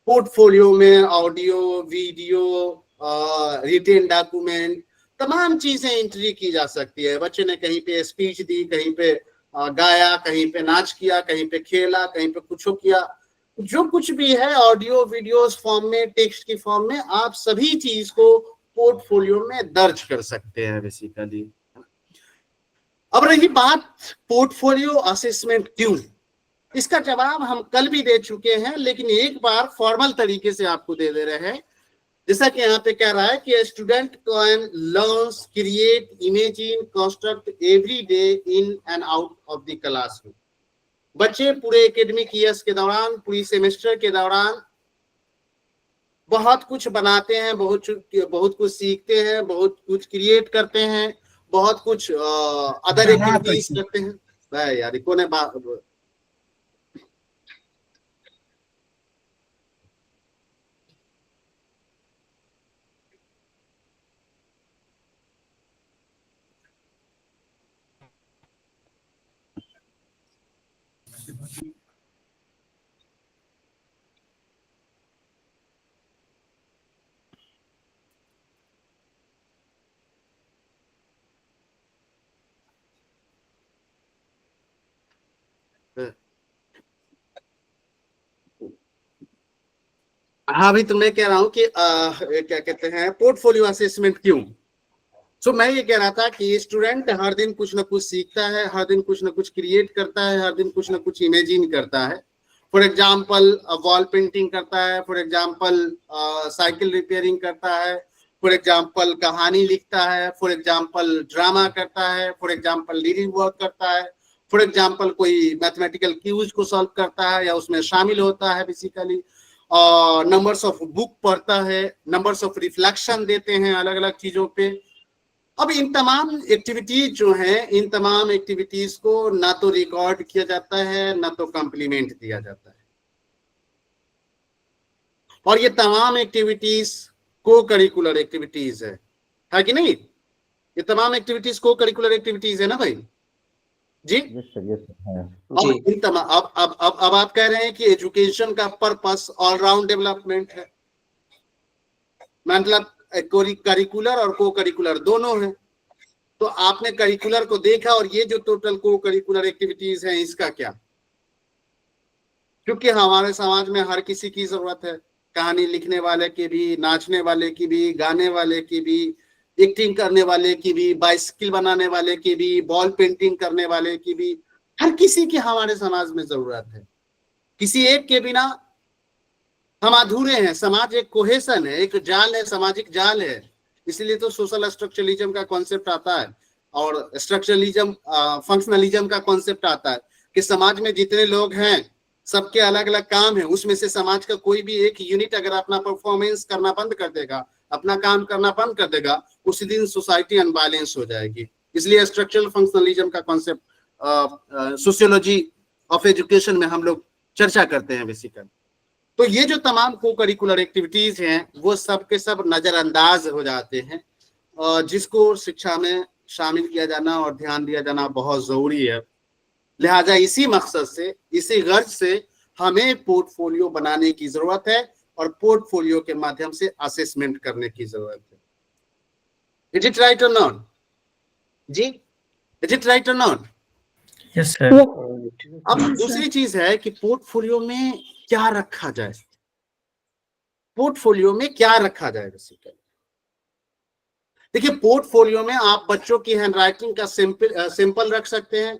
पोर्टफोलियो में ऑडियो, वीडियो, रिटेन डॉक्यूमेंट, तमाम चीजें एंट्री की जा सकती है। बच्चे ने कहीं पे स्पीच दी, कहीं पे गाया, कहीं पे नाच किया, कहीं पे खेला, कहीं पे कुछ किया, जो कुछ भी है ऑडियो वीडियोस फॉर्म में, टेक्स्ट की फॉर्म में, आप सभी चीज को पोर्टफोलियो में दर्ज कर सकते हैं बेसिकली। अब रही बात पोर्टफोलियो असेसमेंट क्यों, इसका जवाब हम कल भी दे चुके हैं, लेकिन एक बार फॉर्मल तरीके से आपको दे रहे हैं। जैसा कि यहाँ पे कह रहा है कि student can learn, create, imagine, construct every day in and out of the classroom. बच्चे पूरे एकेडमिक ईयर्स के दौरान, पूरी सेमेस्टर के दौरान बहुत कुछ बनाते हैं, बहुत कुछ सीखते हैं, बहुत कुछ क्रिएट करते हैं, बहुत कुछ अदर एक्टिविटीज करते हैं। भाई यार कौन है बात? हाँ अभी तो मैं कह रहा हूँ कि क्या कहते हैं पोर्टफोलियो असेसमेंट क्यों। सो मैं ये कह रहा था कि स्टूडेंट हर दिन कुछ ना कुछ सीखता है, हर दिन कुछ ना कुछ क्रिएट करता है, हर दिन कुछ ना कुछ इमेजिन करता है। फॉर एग्जाम्पल वॉल पेंटिंग करता है, फॉर एग्जाम्पल साइकिल रिपेयरिंग करता है, फॉर एग्जाम्पल कहानी लिखता है, फॉर एग्जाम्पल ड्रामा करता है, फॉर एग्जाम्पल रीडिंग वर्क करता है, फॉर एग्जाम्पल कोई मैथमेटिकल क्यूज को सॉल्व करता है या उसमें शामिल होता है बेसिकली, और नंबर्स ऑफ बुक पढ़ता है, नंबर्स ऑफ रिफ्लेक्शन देते हैं अलग अलग चीजों पे। अब इन तमाम एक्टिविटीज जो हैं, इन तमाम एक्टिविटीज को ना तो रिकॉर्ड किया जाता है ना तो कॉम्प्लीमेंट दिया जाता है, और ये तमाम एक्टिविटीज को करिकुलर एक्टिविटीज है कि नहीं? ये तमाम एक्टिविटीज को करिकुलर एक्टिविटीज है ना भाई जी? Yes sir, yes sir. अब इन तमाम अब आप कह रहे हैं कि एजुकेशन का पर्पस ऑलराउंड डेवलपमेंट है, मतलब करिकुलर और को करिकुलर दोनों है। तो आपने करिकुलर को देखा, और ये जो टोटल को करिकुलर एक्टिविटीज हैं इसका क्या? क्योंकि हमारे समाज में हर किसी की जरूरत है, कहानी लिखने वाले की भी, नाचने वाले की भी, गाने वाले की भी, एक्टिंग करने वाले की भी, बाइसिकल बनाने वाले की भी, बॉल पेंटिंग करने वाले की भी, हर किसी की हमारे समाज में जरूरत है। किसी एक के बिना हम अधूरे हैं। समाज एक कोहेशन है, एक जाल है, सामाजिक जाल है। इसलिए तो सोशल स्ट्रक्चरलिज्म का कॉन्सेप्ट आता है और स्ट्रक्चरलिज्म फंक्शनलिज्म का कॉन्सेप्ट आता है कि समाज में जितने लोग हैं सबके अलग अलग काम है, उसमें से समाज का कोई भी एक यूनिट अगर अपना परफॉर्मेंस करना बंद कर देगा, अपना काम करना बंद कर देगा, उसी दिन सोसाइटी अनबैलेंस हो जाएगी। इसलिए स्ट्रक्चरल फंक्शनलिज्म का कॉन्सेप्ट सोशियोलॉजी ऑफ एजुकेशन में हम लोग चर्चा करते हैं बेसिकली। तो ये जो तमाम को करिकुलर एक्टिविटीज हैं वो सब के सब नजरअंदाज हो जाते हैं, जिसको शिक्षा में शामिल किया जाना और ध्यान दिया जाना बहुत जरूरी है। लिहाजा इसी मकसद से, इसी गर्ज से हमें पोर्टफोलियो बनाने की जरूरत है और पोर्टफोलियो के माध्यम से असेसमेंट करने की जरूरत है। इज इट राइट और नॉट जी? इज इट राइट और नॉट? Yes sir. अब दूसरी चीज है कि पोर्टफोलियो में क्या रखा जाए। पोर्टफोलियो में क्या रखा जाए बेसिकली? देखिए, पोर्टफोलियो में आप बच्चों की हैंडराइटिंग का सैंपल रख सकते हैं।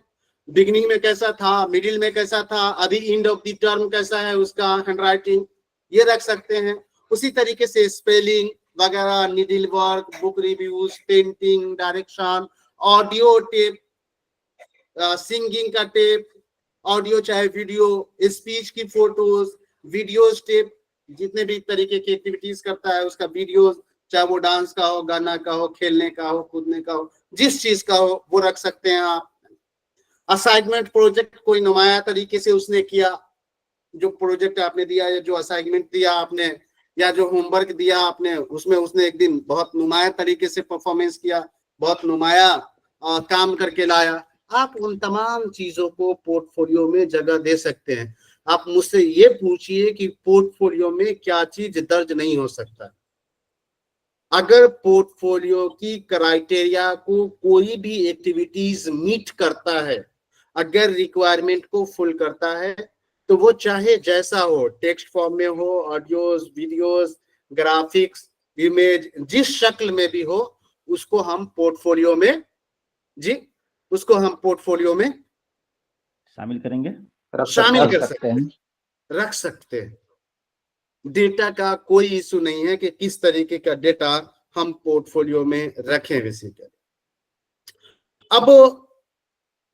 बिगिनिंग में कैसा था, मिडिल में कैसा था, अभी एंड ऑफ द टर्म कैसा है उसका हैंडराइटिंग, ये रख सकते हैं। उसी तरीके से स्पेलिंग वगैरह, needle work, book reviews, painting, direction, audio tape, singing का टेप, ऑडियो चाहे वीडियो, स्पीच की फोटोज, वीडियोज टेप, जितने भी तरीके की एक्टिविटीज करता है उसका वीडियो, चाहे वो डांस का हो, गाना का हो, खेलने का हो, कूदने का हो, जिस चीज का हो वो रख सकते हैं आप। असाइनमेंट प्रोजेक्ट कोई नुमाया तरीके से उसने किया, जो प्रोजेक्ट आपने दिया या जो असाइनमेंट दिया आपने या जो होमवर्क दिया आपने, उसमें उसने एक दिन बहुत नुमाया तरीके से परफॉर्मेंस किया, बहुत नुमाया काम करके लाया। आप उन तमाम चीजों को पोर्टफोलियो में जगह दे सकते हैं। आप मुझसे ये पूछिए कि पोर्टफोलियो में क्या चीज दर्ज नहीं हो सकता। अगर पोर्टफोलियो की क्राइटेरिया को कोई भी एक्टिविटीज मीट करता है, अगर रिक्वायरमेंट को फुल करता है, तो वो चाहे जैसा हो, टेक्स्ट फॉर्म में हो, ऑडियोज, वीडियोज, ग्राफिक्स, इमेज, जिस शक्ल में भी हो, उसको हम पोर्टफोलियो में उसको हम पोर्टफोलियो में शामिल करेंगे, शामिल कर सकते हैं, रख सकते हैं। डेटा का कोई इशू नहीं है कि किस तरीके का डेटा हम पोर्टफोलियो में रखें बेसिकली। अब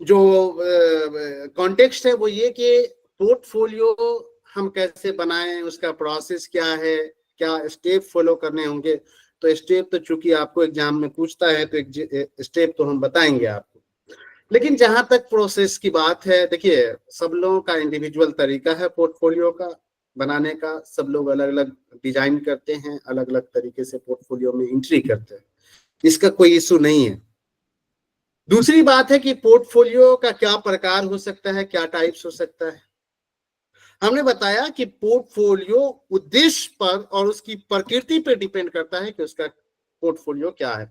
जो कॉन्टेक्स्ट है वो ये कि पोर्टफोलियो हम कैसे बनाएं, उसका प्रोसेस क्या है, क्या स्टेप फॉलो करने होंगे। तो स्टेप तो चूंकि आपको एग्जाम में पूछता है तो एक स्टेप तो हम बताएंगे आपको, लेकिन जहां तक प्रोसेस की बात है, देखिए सब लोगों का इंडिविजुअल तरीका है पोर्टफोलियो का बनाने का। सब लोग अलग अलग डिजाइन करते हैं, अलग अलग तरीके से पोर्टफोलियो में एंट्री करते हैं, इसका कोई इशू नहीं है। दूसरी बात है कि पोर्टफोलियो का क्या प्रकार हो सकता है, क्या टाइप्स हो सकता है। हमने बताया कि पोर्टफोलियो उद्देश्य पर और उसकी प्रकृति पर डिपेंड करता है कि उसका पोर्टफोलियो क्या है।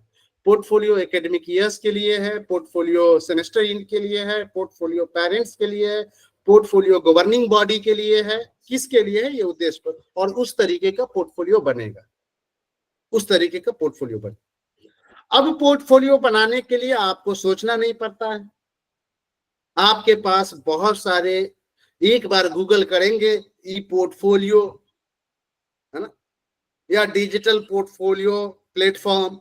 पोर्टफोलियो एकेडमिक ईयर्स के लिए है, पोर्टफोलियो सेमेस्टर एंड के लिए है, पोर्टफोलियो पेरेंट्स के लिए है, पोर्टफोलियो गवर्निंग बॉडी के लिए है, किसके लिए है, ये उद्देश्य पर, और उस तरीके का पोर्टफोलियो बनेगा, उस तरीके का पोर्टफोलियो बनेगा। अब पोर्टफोलियो बनाने के लिए आपको सोचना नहीं पड़ता है, आपके पास बहुत सारे, एक बार गूगल करेंगे ई पोर्टफोलियो, है ना, या डिजिटल पोर्टफोलियो प्लेटफॉर्म,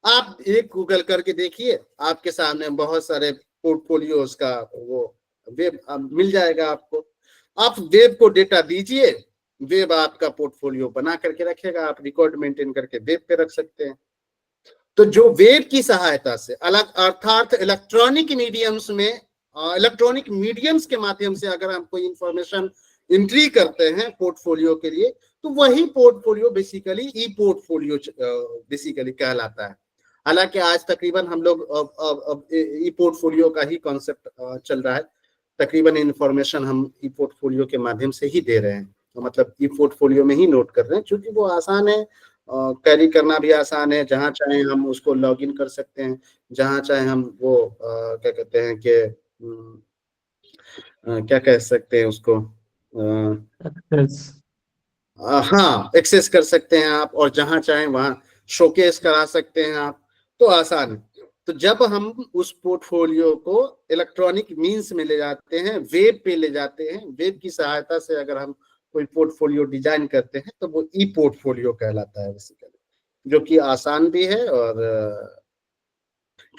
आप एक गूगल करके देखिए, आपके सामने बहुत सारे पोर्टफोलियोज का वो वेब मिल जाएगा आपको। आप वेब को डेटा दीजिए, वेब आपका पोर्टफोलियो बना करके रखेगा, आप रिकॉर्ड मेंटेन करके वेब पे रख सकते हैं। तो जो वेब की सहायता से, अलग अर्थात इलेक्ट्रॉनिक मीडियम्स में, इलेक्ट्रॉनिक मीडियम्स के माध्यम से अगर हम कोई इंफॉर्मेशन एंट्री करते हैं पोर्टफोलियो के लिए, तो वही पोर्टफोलियो बेसिकली ई पोर्टफोलियो बेसिकली कहलाता है। हालांकि आज तकरीबन हम लोग ई पोर्टफोलियो का ही कॉन्सेप्ट चल रहा है, तकरीबन इंफॉर्मेशन हम ई पोर्टफोलियो के माध्यम से ही दे रहे हैं, तो मतलब ई पोर्टफोलियो में ही नोट कर रहे हैं, क्योंकि वो आसान है, कैरी करना भी आसान है, जहां चाहे हम उसको लॉग इन कर सकते हैं, जहां चाहे हम वो क्या कहते हैं कि क्या कह सकते हैं उसको, हाँ, एक्सेस कर सकते हैं आप, और जहां चाहे वहां शोकेस करा सकते हैं आप, तो आसान है। तो जब हम उस पोर्टफोलियो को इलेक्ट्रॉनिक मींस में ले जाते हैं, वेब पे ले जाते हैं, वेब की सहायता से अगर हम कोई पोर्टफोलियो डिजाइन करते हैं, तो वो ई पोर्टफोलियो कहलाता है बेसिकली, जो कि आसान भी है, और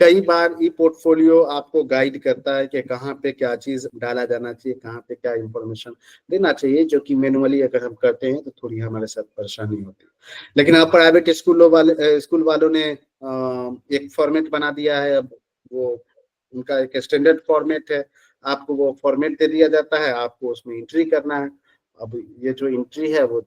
कई बार ई पोर्टफोलियो आपको गाइड करता है कि कहाँ पे क्या चीज डाला जाना चाहिए, कहाँ पे क्या इंफॉर्मेशन देना चाहिए, जो कि मैनुअली अगर हम करते हैं तो थोड़ी हमारे साथ परेशानी होती है। लेकिन अब प्राइवेट स्कूल वालों ने एक फॉर्मेट बना दिया है, अब वो उनका एक स्टैंडर्ड फॉर्मेट है, आपको वो फॉर्मेट दे दिया जाता है, आपको उसमें एंट्री करना है। अब ये जो एंट्री है वो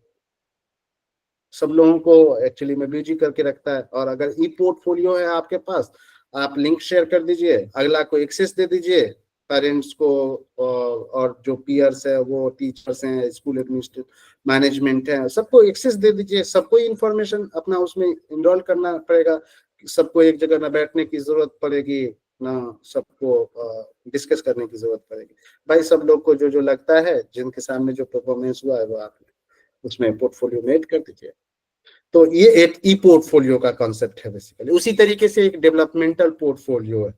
सब लोगों को एक्चुअली में बिजी करके रखता है, और अगर ई पोर्टफोलियो है आपके पास, आप लिंक शेयर कर दीजिए, अगला को एक्सेस दे दीजिए, पेरेंट्स को, और जो पीयर्स है, वो टीचर्स हैं, स्कूल एडमिनिस्ट्रेटिव मैनेजमेंट है, सबको एक्सेस दे दीजिए, सबको इंफॉर्मेशन अपना उसमें इनरोल करना पड़ेगा, सबको एक जगह ना बैठने की जरूरत पड़ेगी, ना सबको डिस्कस करने की जरूरत पड़ेगी। भाई सब लोग को जो जो लगता है, जिनके सामने जो परफॉर्मेंस हुआ है, वो आप उसमें पोर्टफोलियो में ऐड कर दीजिए। तो ये एक ई पोर्टफोलियो का कॉन्सेप्ट है बेसिकली। उसी तरीके से एक डेवलपमेंटल पोर्टफोलियो है।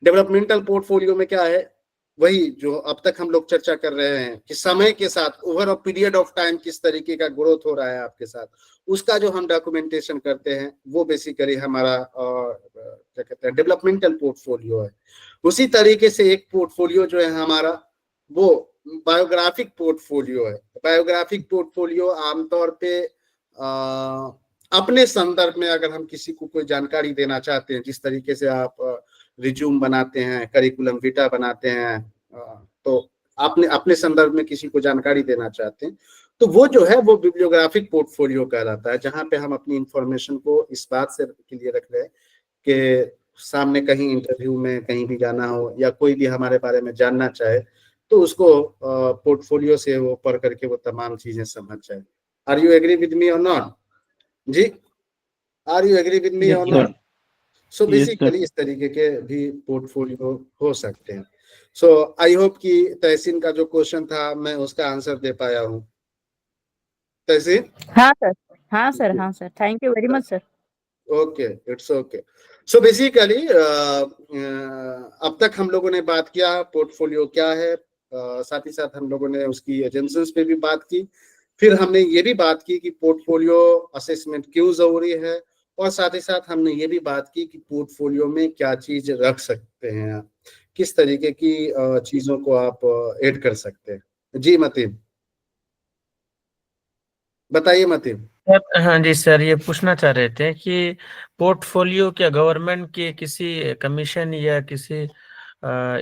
डेवलपमेंटल पोर्टफोलियो में क्या है, वही जो अब तक हम लोग चर्चा कर रहे हैं कि समय के साथ, over a period of time किस तरीके का ग्रोथ हो रहा है आपके साथ, उसका जो हम डॉक्यूमेंटेशन करते हैं, वो बेसिकली हमारा क्या कहते हैं, डेवलपमेंटल पोर्टफोलियो है। उसी तरीके से एक पोर्टफोलियो जो है हमारा, वो बायोग्राफिक पोर्टफोलियो है। बायोग्राफिक पोर्टफोलियो आमतौर पे अपने संदर्भ में अगर हम किसी को कोई जानकारी देना चाहते हैं, जिस तरीके से आप रिज्यूम बनाते हैं, करिकुलम विटा बनाते हैं, तो आपने अपने संदर्भ में किसी को जानकारी देना चाहते हैं, तो वो जो है वो बिब्लियोग्राफिक पोर्टफोलियो कहलाता है, जहां पे हम अपनी इंफॉर्मेशन को इस बात से के लिए रख रहे हैं कि सामने कहीं इंटरव्यू में कहीं भी जाना हो, या कोई भी हमारे बारे में जानना चाहे, तो उसको पोर्टफोलियो से वो पढ़ करके वो तमाम चीजें समझ जाए। Are you agree with me और नॉट जी? Are you agree with me और नॉट? सो बेसिकली इस तरीके के भी पोर्टफोलियो हो सकते हैं। सो आई होप कि तहसीन का जो क्वेश्चन था, मैं उसका आंसर दे पाया हूँ। तहसीन? हाँ सर, हाँ सर, हाँ sir, thank you very much sir. Okay, it's okay. So basically अब तक हम लोगों ने बात किया पोर्टफोलियो क्या है, साथ ही साथ हम लोगों ने उसकी एजेंसीज पे भी बात की, फिर हमने ये भी बात की कि पोर्टफोलियो असेसमेंट क्यों जरूरी है, और साथ ही साथ हमने ये भी बात की कि पोर्टफोलियो में क्या चीज रख सकते हैं आप, किस तरीके की चीजों को आप ऐड कर सकते हैं। जी मतीब, बताइए मतीब। हाँ जी सर, ये पूछना चाह रहे थे कि पोर्टफोलियो क्या गवर्नमेंट के किसी कमीशन या किसी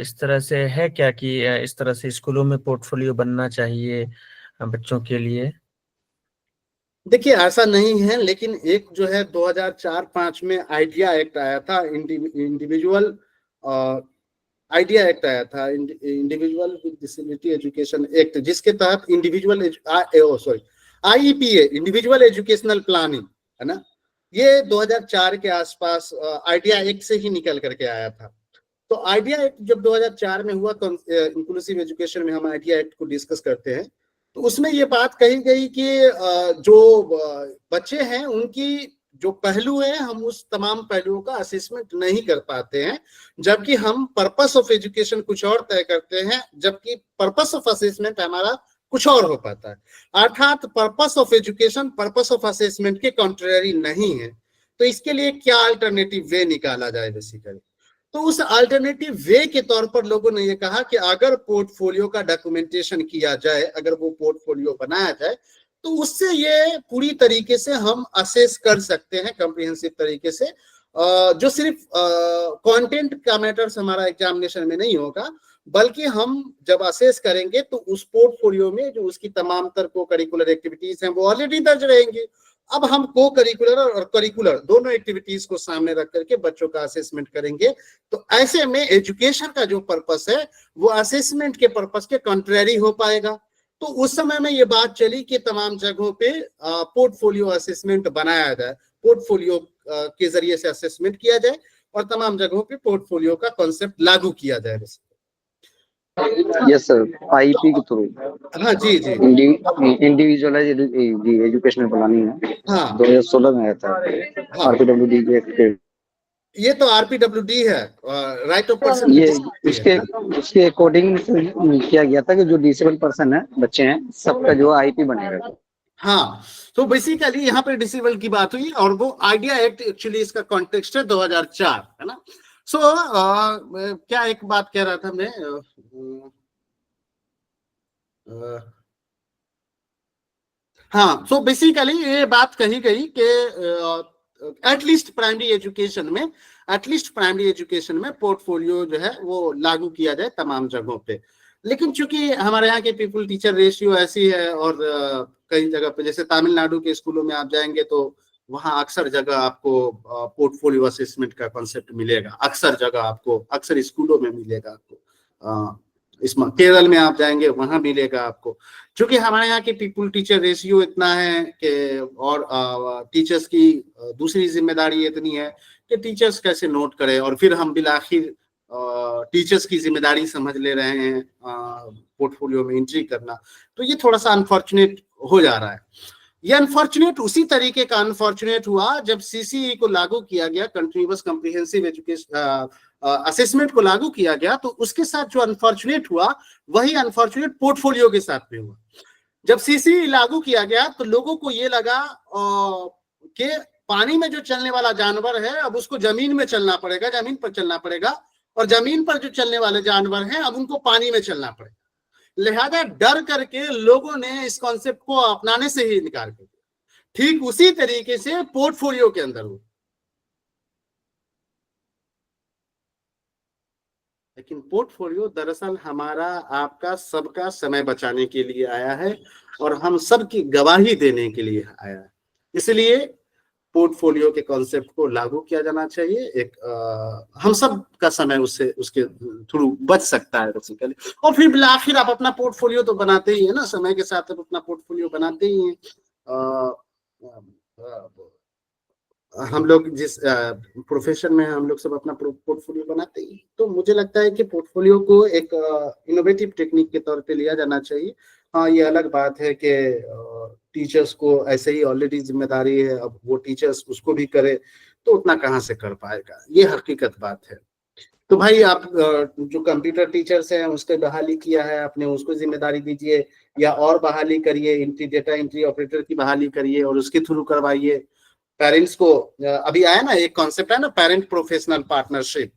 इस तरह से है क्या कि इस तरह से स्कूलों में पोर्टफोलियो बनना चाहिए बच्चों के लिए? देखिए ऐसा नहीं है, लेकिन एक जो है 2004-5 में आइडिया एक्ट आया था, इंडिविजुअल आइडिया एक्ट आया था, individual with disability education act, जिसके तहत इंडिविजुअल आईईपीए, इंडिविजुअल एजुकेशनल प्लानिंग, है ना, ये 2004 के आसपास आइडिया एक्ट से ही निकल करके आया था। तो आइडिया एक्ट जब 2004 में हुआ, इंक्लूसिव एजुकेशन में हम आइडिया एक्ट को डिस्कस करते हैं, तो उसमें ये बात कही गई कि जो बच्चे हैं उनकी जो पहलू है, हम उस तमाम पहलुओं का असेसमेंट नहीं कर पाते हैं, जबकि हम पर्पस ऑफ एजुकेशन कुछ और तय करते हैं, जबकि पर्पस ऑफ असेसमेंट हमारा कुछ और हो पाता है। अर्थात purpose of education purpose of assessment के कॉन्ट्रेरी नहीं है। तो इसके लिए क्या अल्टरनेटिव वे निकाला जाए बेसिकली, तो उस अल्टरनेटिव वे के तौर पर लोगों ने ये कहा कि अगर पोर्टफोलियो का डॉक्यूमेंटेशन किया जाए, अगर वो पोर्टफोलियो बनाया जाए, तो उससे ये पूरी तरीके से हम असेस कर सकते हैं कॉम्प्रिहेंसिव तरीके से। जो सिर्फ कंटेंट का मैटर्स हमारा एग्जामिनेशन में नहीं होगा, बल्कि हम जब असेस करेंगे तो उस पोर्टफोलियो में जो उसकी तमाम तरह को करिकुलर एक्टिविटीज हैं वो ऑलरेडी दर्ज रहेंगी। अब हम को करिकुलर और करिकुलर दोनों एक्टिविटीज को सामने रख करके बच्चों का असेसमेंट करेंगे, तो ऐसे में एजुकेशन का जो पर्पस है वो असेसमेंट के पर्पस के कॉन्ट्रेरी हो पाएगा। तो उस समय में ये बात चली कि तमाम जगहों पे पोर्टफोलियो असेसमेंट बनाया जाए, पोर्टफोलियो के जरिए से असेसमेंट किया जाए और तमाम जगहों पे पोर्टफोलियो का कॉन्सेप्ट लागू किया जाए। यस सर, आईपी के थ्रू। हाँ जी जी, इंडिविजुअलाइज्ड एजुकेशनल प्लानिंग है। हाँ 2016 में आया था, हाँ। आरपीडब्ल्यूडी के एक्ट। ये तो आरपीडब्ल्यूडी है, राइट ऑफ पर्सन। ये उसके अकॉर्डिंग किया गया था कि जो डिसेबल पर्सन है, बच्चे हैं, सबका जो आईपी बनेगा। हाँ, तो बेसिकली यहाँ पे डिसेबल की बात हुई और वो आइडिया एक्ट एक्चुअली इसका कॉन्टेक्स्ट है 2004, है ना। सो क्या एक बात कह रहा था मैं, हाँ, सो बेसिकली ये बात कही गई कि एटलीस्ट प्राइमरी एजुकेशन में पोर्टफोलियो जो है वो लागू किया जाए तमाम जगहों पे। लेकिन चूंकि हमारे यहाँ के पीपल टीचर रेशियो ऐसी है और कई जगह पे, जैसे तमिलनाडु के स्कूलों में आप जाएंगे तो वहाँ अक्सर जगह आपको पोर्टफोलियो असेसमेंट का कॉन्सेप्ट मिलेगा, अक्सर स्कूलों में मिलेगा आपको। इसमें केरल में आप जाएंगे वहां मिलेगा आपको। क्योंकि हमारे यहाँ के पीपल टीचर रेशियो इतना है कि और टीचर्स की दूसरी जिम्मेदारी इतनी है कि टीचर्स कैसे नोट करें, और फिर हम बिलाखिर टीचर्स की जिम्मेदारी समझ ले रहे हैं पोर्टफोलियो में एंट्री करना। तो ये थोड़ा सा अनफॉर्चुनेट हो जा रहा है। ये अनफॉर्चुनेट उसी तरीके का अनफॉर्चुनेट हुआ जब सीसीई को लागू किया गया, कंटिन्यूअस कॉम्प्रिहेंसिव एजुकेशन असेसमेंट को लागू किया गया, तो उसके साथ जो अनफॉर्चुनेट हुआ वही अनफॉर्चुनेट पोर्टफोलियो के साथ में हुआ। जब सीसीई लागू किया गया तो लोगों को ये लगा कि पानी में जो चलने वाला जानवर है अब उसको जमीन में चलना पड़ेगा, जमीन पर चलना पड़ेगा, और जमीन पर जो चलने वाले जानवर हैं अब उनको पानी में चलना पड़ेगा। लिहाजा डर करके लोगों ने इस कॉन्सेप्ट को अपनाने से ही इनकार कर दिया। ठीक उसी तरीके से पोर्टफोलियो के अंदर हुआ, लेकिन पोर्टफोलियो दरअसल हमारा आपका सबका समय बचाने के लिए आया है और हम सबकी गवाही देने के लिए आया है। इसलिए पोर्टफोलियो के कॉन्सेप्ट को लागू किया जाना चाहिए। हम सब का समय उसके थ्रू बच सकता है बेसिकली। और फिर आखिर आप अपना पोर्टफोलियो तो बनाते ही है ना, समय के साथ आप अपना पोर्टफोलियो बनाते ही हैं। हम लोग जिस प्रोफेशन में हम लोग सब अपना पोर्टफोलियो बनाते ही, तो मुझे लगता है कि पोर्टफोलियो को एक इनोवेटिव टेक्निक के तौर पे लिया जाना चाहिए। हाँ, ये अलग बात है कि टीचर्स को ऐसे ही ऑलरेडी जिम्मेदारी है, अब वो टीचर्स उसको भी करे तो उतना कहाँ से कर पाएगा, ये हकीकत बात है। तो भाई आप जो कंप्यूटर टीचर्स हैं उसके बहाली किया है आपने, उसको जिम्मेदारी दीजिए, या और बहाली करिए, डेटा एंट्री ऑपरेटर की बहाली करिए और उसके थ्रू करवाइए। पेरेंट्स को अभी आया ना एक कॉन्सेप्ट है ना, parent professional partnership.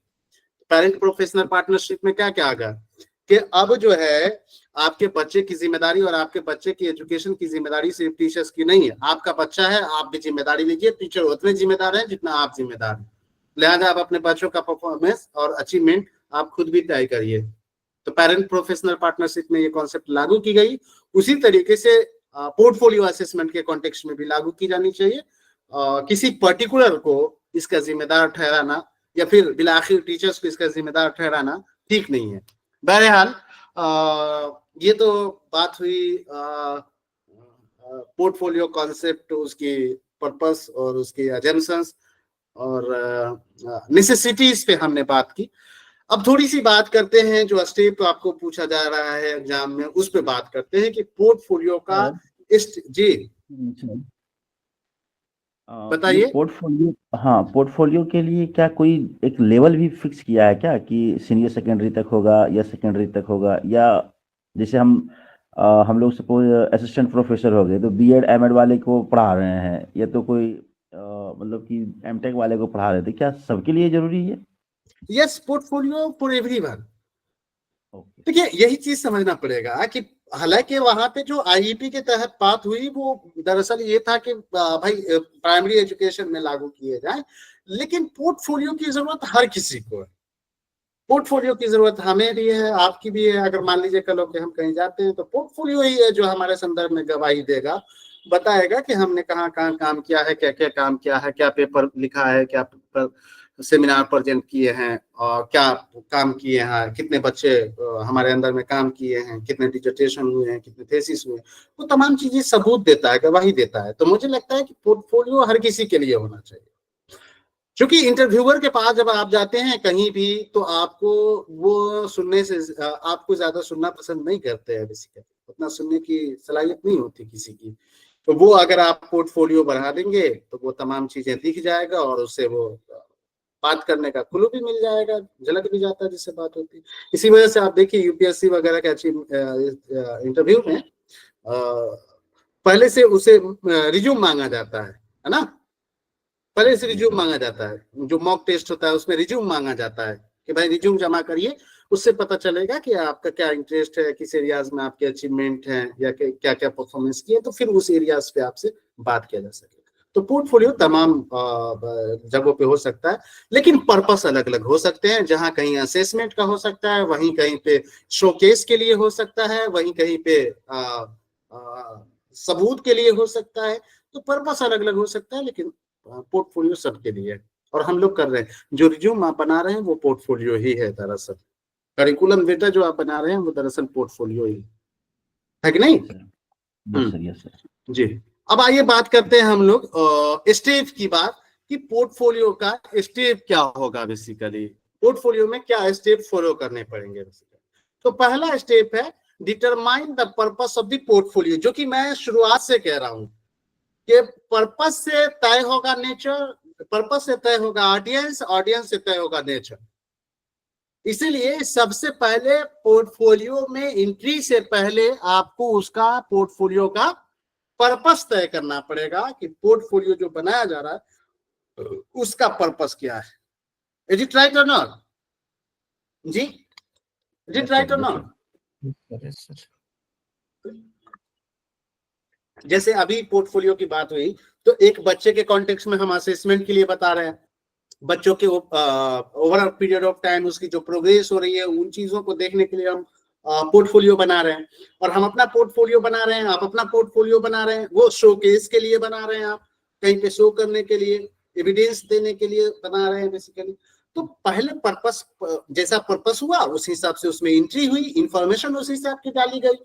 Parent professional partnership में क्या क्या आ गया कि अब जो है आपके बच्चे की जिम्मेदारी और आपके बच्चे की एजुकेशन की जिम्मेदारी सिर्फ टीचर्स की नहीं है। आपका बच्चा है, आप भी जिम्मेदारी लीजिए। टीचर उतने जिम्मेदार हैं जितना आप जिम्मेदार हैं। लिहाजा आप अपने बच्चों का परफॉर्मेंस और अचीवमेंट आप खुद भी तय करिए। तो पेरेंट प्रोफेशनल पार्टनरशिप में ये कॉन्सेप्ट लागू की गई। उसी तरीके से पोर्टफोलियो असेसमेंट के कॉन्टेक्स्ट में भी लागू की जानी चाहिए। किसी पर्टिकुलर को इसका जिम्मेदार ठहराना या फिर बिलाखिर टीचर्स को इसका जिम्मेदार ठहराना ठीक नहीं है। बहरहाल ये तो बात हुई पोर्टफोलियो कॉन्सेप्ट, उसकी पर्पस और उसकी अजम्पशंस और नेसेसिटीज पे हमने बात की। अब थोड़ी सी बात करते हैं जो स्टेप आपको पूछा जा रहा है एग्जाम में, उस पे बात करते हैं कि पोर्टफोलियो का जी बताइए। पोर्टफोलियो, हाँ, पोर्टफोलियो के लिए क्या कोई एक लेवल भी फिक्स किया है क्या कि सीनियर सेकेंडरी तक होगा या सेकेंडरी तक होगा, या जैसे हम लोग सपोज असिस्टेंट प्रोफेसर हो गए तो बीएड एमएड वाले को पढ़ा रहे हैं, या तो कोई मतलब कि एमटेक वाले को पढ़ा रहे थे, क्या सबके लिए जरूरी है? Yes, portfolio for everyone. देखिए यही चीज समझना पड़ेगा कि हालांकि वहां पे जो आईईपी के तहत बात हुई वो दरअसल ये था कि भाई प्राइमरी एजुकेशन में लागू किए जाए, लेकिन पोर्टफोलियो की जरूरत हर किसी को है। पोर्टफोलियो की जरूरत हमें भी है, आपकी भी है। अगर मान लीजिए कल के हम कहीं जाते हैं तो पोर्टफोलियो ही है जो हमारे संदर्भ में गवाही देगा, बताएगा कि हमने कहाँ कहाँ काम किया है, क्या क्या काम किया है, क्या पेपर लिखा है, क्या पेपर सेमिनार प्रेजेंट किए हैं, और क्या काम किए हैं, कितने बच्चे हमारे अंदर में काम किए हैं, कितने डिसर्टेशन हुए हैं, कितने थीसिस हुए, वो तमाम चीजें सबूत देता है, गवाही देता है। तो मुझे लगता है कि पोर्टफोलियो हर किसी के लिए होना चाहिए, क्योंकि इंटरव्यूअर के पास जब आप जाते हैं कहीं भी तो आपको वो सुनने से आपको ज्यादा सुनना पसंद नहीं करते हैं, बेसिकली उतना सुनने की सलाहियत नहीं होती किसी की। तो वो अगर आप पोर्टफोलियो बढ़ा देंगे तो वो तमाम चीजें दिख जाएगा और उससे वो बात करने का खुलू भी मिल जाएगा, झलक भी जाता है जिससे बात होती है। इसी वजह से आप देखिए यूपीएससी वगैरह के इंटरव्यू में पहले से उसे रिज्यूम मांगा जाता है ना, पहले से रिज्यूम मांगा जाता है। जो मॉक टेस्ट होता है उसमें रिज्यूम मांगा जाता है कि भाई रिज्यूम जमा करिए, उससे पता चलेगा कि आपका क्या इंटरेस्ट है, किस एरियाज में आपके अचीवमेंट हैं या क्या क्या परफॉर्मेंस की है, तो फिर उस एरियाज पे आपसे बात किया जा सकेगा। तो पोर्टफोलियो तमाम जगहों पे हो सकता है, लेकिन पर्पस अलग अलग हो सकते हैं। जहां कहीं असेसमेंट का हो सकता है, वहीं कहीं पे शोकेस के लिए हो सकता है, वहीं कहीं पे सबूत के लिए हो सकता है। तो पर्पस अलग अलग हो सकता है, लेकिन पोर्टफोलियो सबके लिए है। और हम लोग कर रहे हैं, जो रिज्यूम आप बना रहे हैं वो पोर्टफोलियो ही है। दरअसल करिकुलम डेटा जो आप बना रहे हैं वो दरअसल पोर्टफोलियो ही है कि नहीं? Yes sir. जी, अब आइए बात करते हैं हम लोग स्टेप की बात कि पोर्टफोलियो का स्टेप क्या होगा। बेसिकली पोर्टफोलियो में क्या स्टेप फॉलो करने पड़ेंगे बेसिकली। तो पहला स्टेप है determine the purpose of the portfolio, जो कि मैं शुरुआत से कह रहा हूं कि पर्पस से तय होगा नेचर, पर्पस से तय होगा ऑडियंस, ऑडियंस से तय होगा नेचर। इसीलिए सबसे पहले पोर्टफोलियो में एंट्री से पहले आपको उसका पोर्टफोलियो का पर्पस तय करना पड़ेगा कि पोर्टफोलियो जो बनाया जा रहा है उसका पर्पस क्या है। इज इट राइट और नॉट जी? इज इट राइट और नॉट? जैसे अभी पोर्टफोलियो की बात हुई तो एक बच्चे के कॉन्टेक्स्ट में हम असेसमेंट के लिए बता रहे हैं, बच्चों के ओवरऑल पीरियड ऑफ टाइम उसकी जो प्रोग्रेस हो रही है उन चीजों को देखने के लिए हम पोर्टफोलियो बना रहे हैं। और हम अपना पोर्टफोलियो बना रहे हैं, आप अपना पोर्टफोलियो बना रहे हैं, वो शोकेस के लिए बना रहे हैं, आप कहीं पे शो करने के लिए, एविडेंस देने के लिए बना रहे हैं बेसिकली। तो पहले पर्पस, जैसा पर्पस हुआ उस हिसाब से उसमें एंट्री हुई, इंफॉर्मेशन उस हिसाब की डाली गई।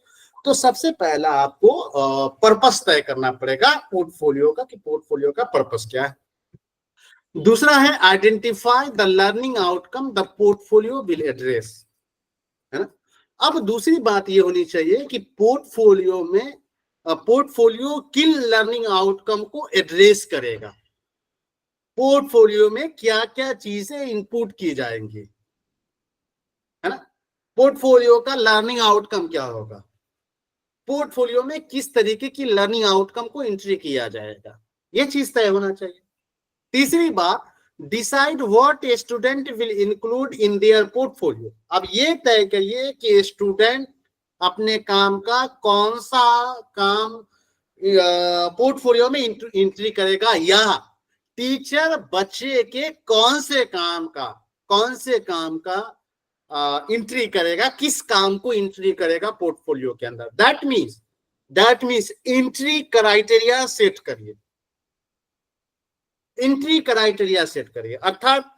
तो सबसे पहला आपको पर्पस तय करना पड़ेगा पोर्टफोलियो का कि पोर्टफोलियो का पर्पस क्या है। दूसरा है identify the learning outcome the portfolio will address, है ना। अब दूसरी बात ये होनी चाहिए कि पोर्टफोलियो में पोर्टफोलियो किन लर्निंग आउटकम को एड्रेस करेगा, पोर्टफोलियो में क्या क्या चीजें इनपुट की जाएंगी, है ना। पोर्टफोलियो का लर्निंग आउटकम क्या होगा, पोर्टफोलियो में किस तरीके की लर्निंग आउटकम को एंट्री किया जाएगा, ये चीज तय होना चाहिए। तीसरी बात, decide what a student will include in their portfolio. अब ये तय करिए कि स्टूडेंट अपने काम का कौन सा काम पोर्टफोलियो में एंट्री करेगा, या टीचर बच्चे के कौन से काम का एंट्री करेगा, किस काम को एंट्री करेगा पोर्टफोलियो के अंदर। That means that means entry criteria set करिए, एंट्री क्राइटेरिया सेट करिए। अर्थात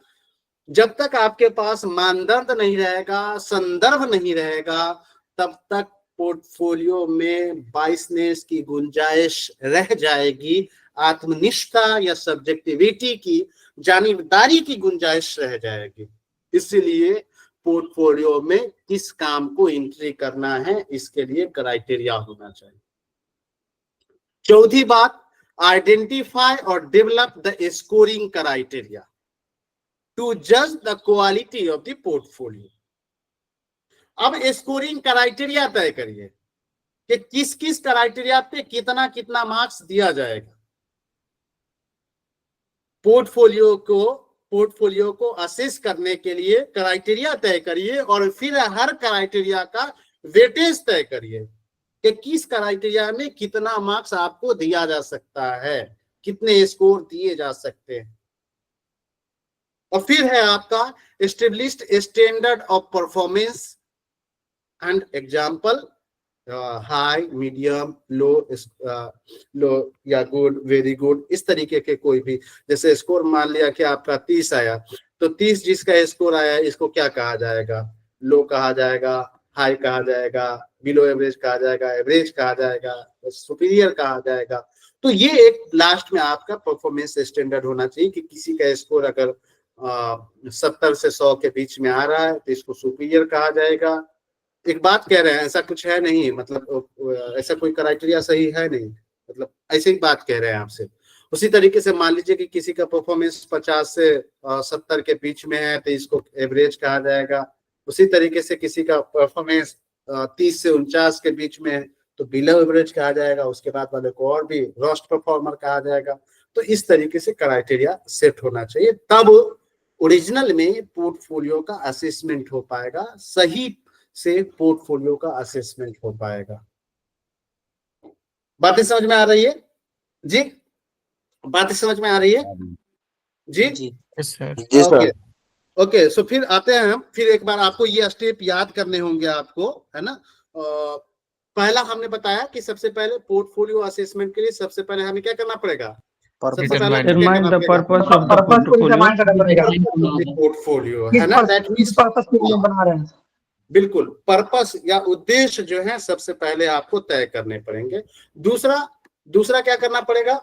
जब तक आपके पास मानदंड नहीं रहेगा, संदर्भ नहीं रहेगा, तब तक पोर्टफोलियो में बाइसनेस की गुंजाइश रह जाएगी, आत्मनिष्ठा या सब्जेक्टिविटी की, जानिबदारी की गुंजाइश रह जाएगी। इसलिए पोर्टफोलियो में किस काम को एंट्री करना है, इसके लिए क्राइटेरिया होना चाहिए। चौथी बात, आइडेंटिफाई और develop the scoring criteria to जज the quality of the portfolio. अब स्कोरिंग क्राइटेरिया तय करिए कि किस किस क्राइटेरिया पे कितना कितना मार्क्स दिया जाएगा। पोर्टफोलियो को असेस करने के लिए क्राइटेरिया तय करिए और फिर हर क्राइटेरिया का वेटेज तय करिए कि किस क्राइटेरिया में कितना मार्क्स आपको दिया जा सकता है, कितने स्कोर दिए जा सकते हैं। और फिर है आपका established standard of performance and example, high, medium, low या गुड, वेरी गुड, इस तरीके के कोई भी, जैसे स्कोर मान लिया कि आपका 30 आया, तो 30 जिसका स्कोर आया इसको क्या कहा जाएगा? लो कहा जाएगा, हाई कहा जाएगा, बिलो एवरेज कहा जाएगा, एवरेज कहा जाएगा, सुपीरियर कहा जाएगा। तो ये एक लास्ट में आपका परफॉर्मेंस स्टैंडर्ड होना चाहिए कि किसी का स्कोर अगर 70 से 100 के बीच में आ रहा है तो इसको सुपीरियर कहा जाएगा। एक बात कह रहे हैं, ऐसा कुछ है नहीं, मतलब ऐसा कोई क्राइटेरिया सही है नहीं, मतलब ऐसे ही बात कह रहे हैं आपसे। उसी तरीके से मान लीजिए कि किसी का परफॉर्मेंस 50 से 70 के बीच में है तो इसको एवरेज कहा जाएगा। उसी तरीके से किसी का परफॉर्मेंस 30 से 49 के बीच में है तो बिलो एवरेज कहा जाएगा। उसके बाद वाले को और भी रोस्ट परफॉर्मर कहा जाएगा। तो इस तरीके से क्राइटेरिया सेट होना चाहिए, तब ओरिजिनल में पोर्टफोलियो का असेसमेंट हो पाएगा, सही से पोर्टफोलियो का असेसमेंट हो पाएगा। बातें समझ में आ रही है जी? बातें समझ में आ रही है जी? जी ओके ओके। सो फिर आते हैं हम, फिर एक बार आपको ये स्टेप याद करने होंगे आपको, है ना। पहला हमने बताया कि सबसे पहले पोर्टफोलियो असेसमेंट के लिए सबसे पहले हमें क्या करना पड़ेगा? सबसे पहले Determine the purpose of the portfolio, है ना। दैट मींस पर्पस के लिए बना रहे हैं। बिल्कुल, पर्पस या उद्देश्य जो है सबसे पहले आपको तय करने पड़ेंगे। दूसरा क्या करना पड़ेगा?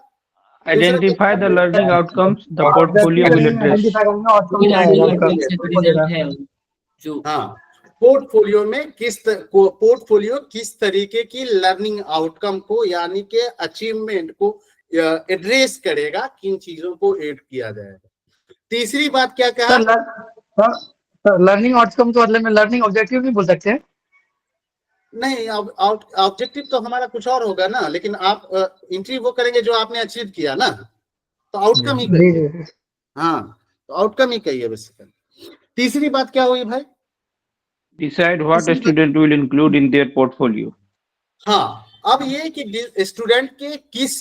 identify the learning outcomes the portfolio will address. हाँ, पोर्टफोलियो किस तरीके की लर्निंग आउटकम को, यानी कि अचीवमेंट को एड्रेस करेगा, किन चीजों को ऐड किया जाएगा। तीसरी बात क्या कहा? लर्निंग आउटकम तो मतलब में लर्निंग ऑब्जेक्टिव नहीं बोल सकते हैं? नहीं, ऑब्जेक्टिव तो हमारा कुछ और होगा ना, लेकिन आप एंट्री वो करेंगे जो आपने अचीव किया ना, तो आउटकम ही कहिए। हाँ, तो आउटकम ही कहिए बेसिकली। तीसरी बात क्या हुई भाई? Decide what a student will include in their portfolio. हाँ, अब ये कि स्टूडेंट के किस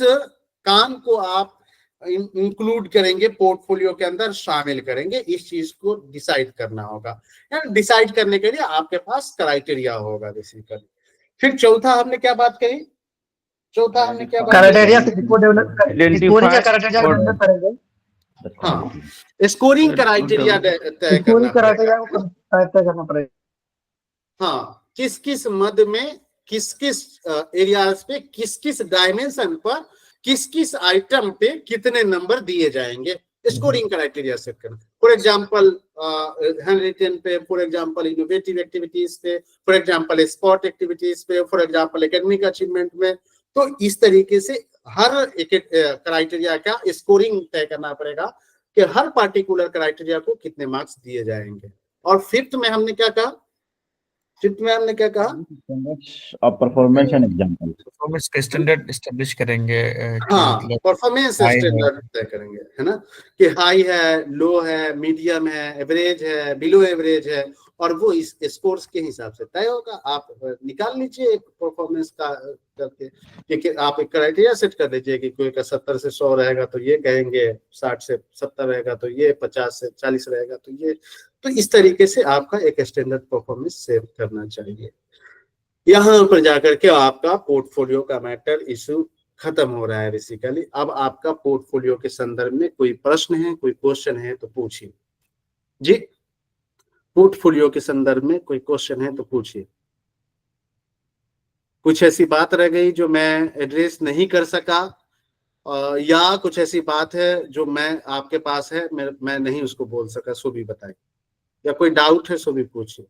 काम को आप इंक्लूड करेंगे, पोर्टफोलियो के अंदर शामिल करेंगे, इस चीज को डिसाइड करना होगा। डिसाइड करने के लिए आपके पास क्राइटेरिया होगा बेसिकली। फिर चौथा हमने क्या बात कही? क्राइटेरिया से डेवलप करेंगे। हाँ, स्कोरिंग क्राइटेरिया तय करना पड़ेगा। हाँ, किस किस मद में, किस किस एरियाज पे, किस किस डायमेंशन पर, किस किस आइटम पे कितने नंबर दिए जाएंगे, स्कोरिंग क्राइटेरिया सेट करना। फॉर एग्जांपल हैंड रिटन पे, फॉर एग्जांपल इनोवेटिव एक्टिविटीज पे, फॉर एग्जांपल स्पोर्ट एक्टिविटीज पे, फॉर एग्जांपल एकेडमिक अचीवमेंट में। तो इस तरीके से हर एक क्राइटेरिया का स्कोरिंग तय करना पड़ेगा कि हर पार्टिकुलर क्राइटेरिया को कितने मार्क्स दिए जाएंगे। और फिफ्थ में हमने क्या कहा? परफॉर्मेंस एंड एग्जांपल, परफॉर्मेंस का स्टैंडर्ड एस्टेब्लिश करेंगे। हाँ, परफॉर्मेंस स्टैंडर्ड तय करेंगे, है ना, कि हाई है, लो है, मीडियम है, एवरेज है, बिलो एवरेज है, और वो इस स्कोर्स के हिसाब से तय होगा। आप निकाल लीजिए एक परफॉर्मेंस का करके, कि आप एक क्राइटेरिया सेट कर लीजिए कि कोई का 70 से 100 रहेगा तो ये कहेंगे, 60 से 70 रहेगा तो ये, 50 से 40 रहेगा तो ये। तो इस तरीके से आपका एक स्टैंडर्ड परफॉर्मेंस सेव करना चाहिए। यहाँ पर जाकर के आपका पोर्टफोलियो का मैटर इशू खत्म हो रहा है बेसिकली। अब आपका पोर्टफोलियो के संदर्भ में कोई प्रश्न है, कोई क्वेश्चन है तो पूछिए जी। पोर्टफोलियो के संदर्भ में कोई क्वेश्चन है तो पूछिए। कुछ ऐसी बात रह गई जो मैं एड्रेस नहीं कर सका, या कुछ ऐसी बात है जो मैं आपके पास है मैं नहीं उसको बोल सका, सो भी बताइए, या कोई डाउट है सो भी पूछिए।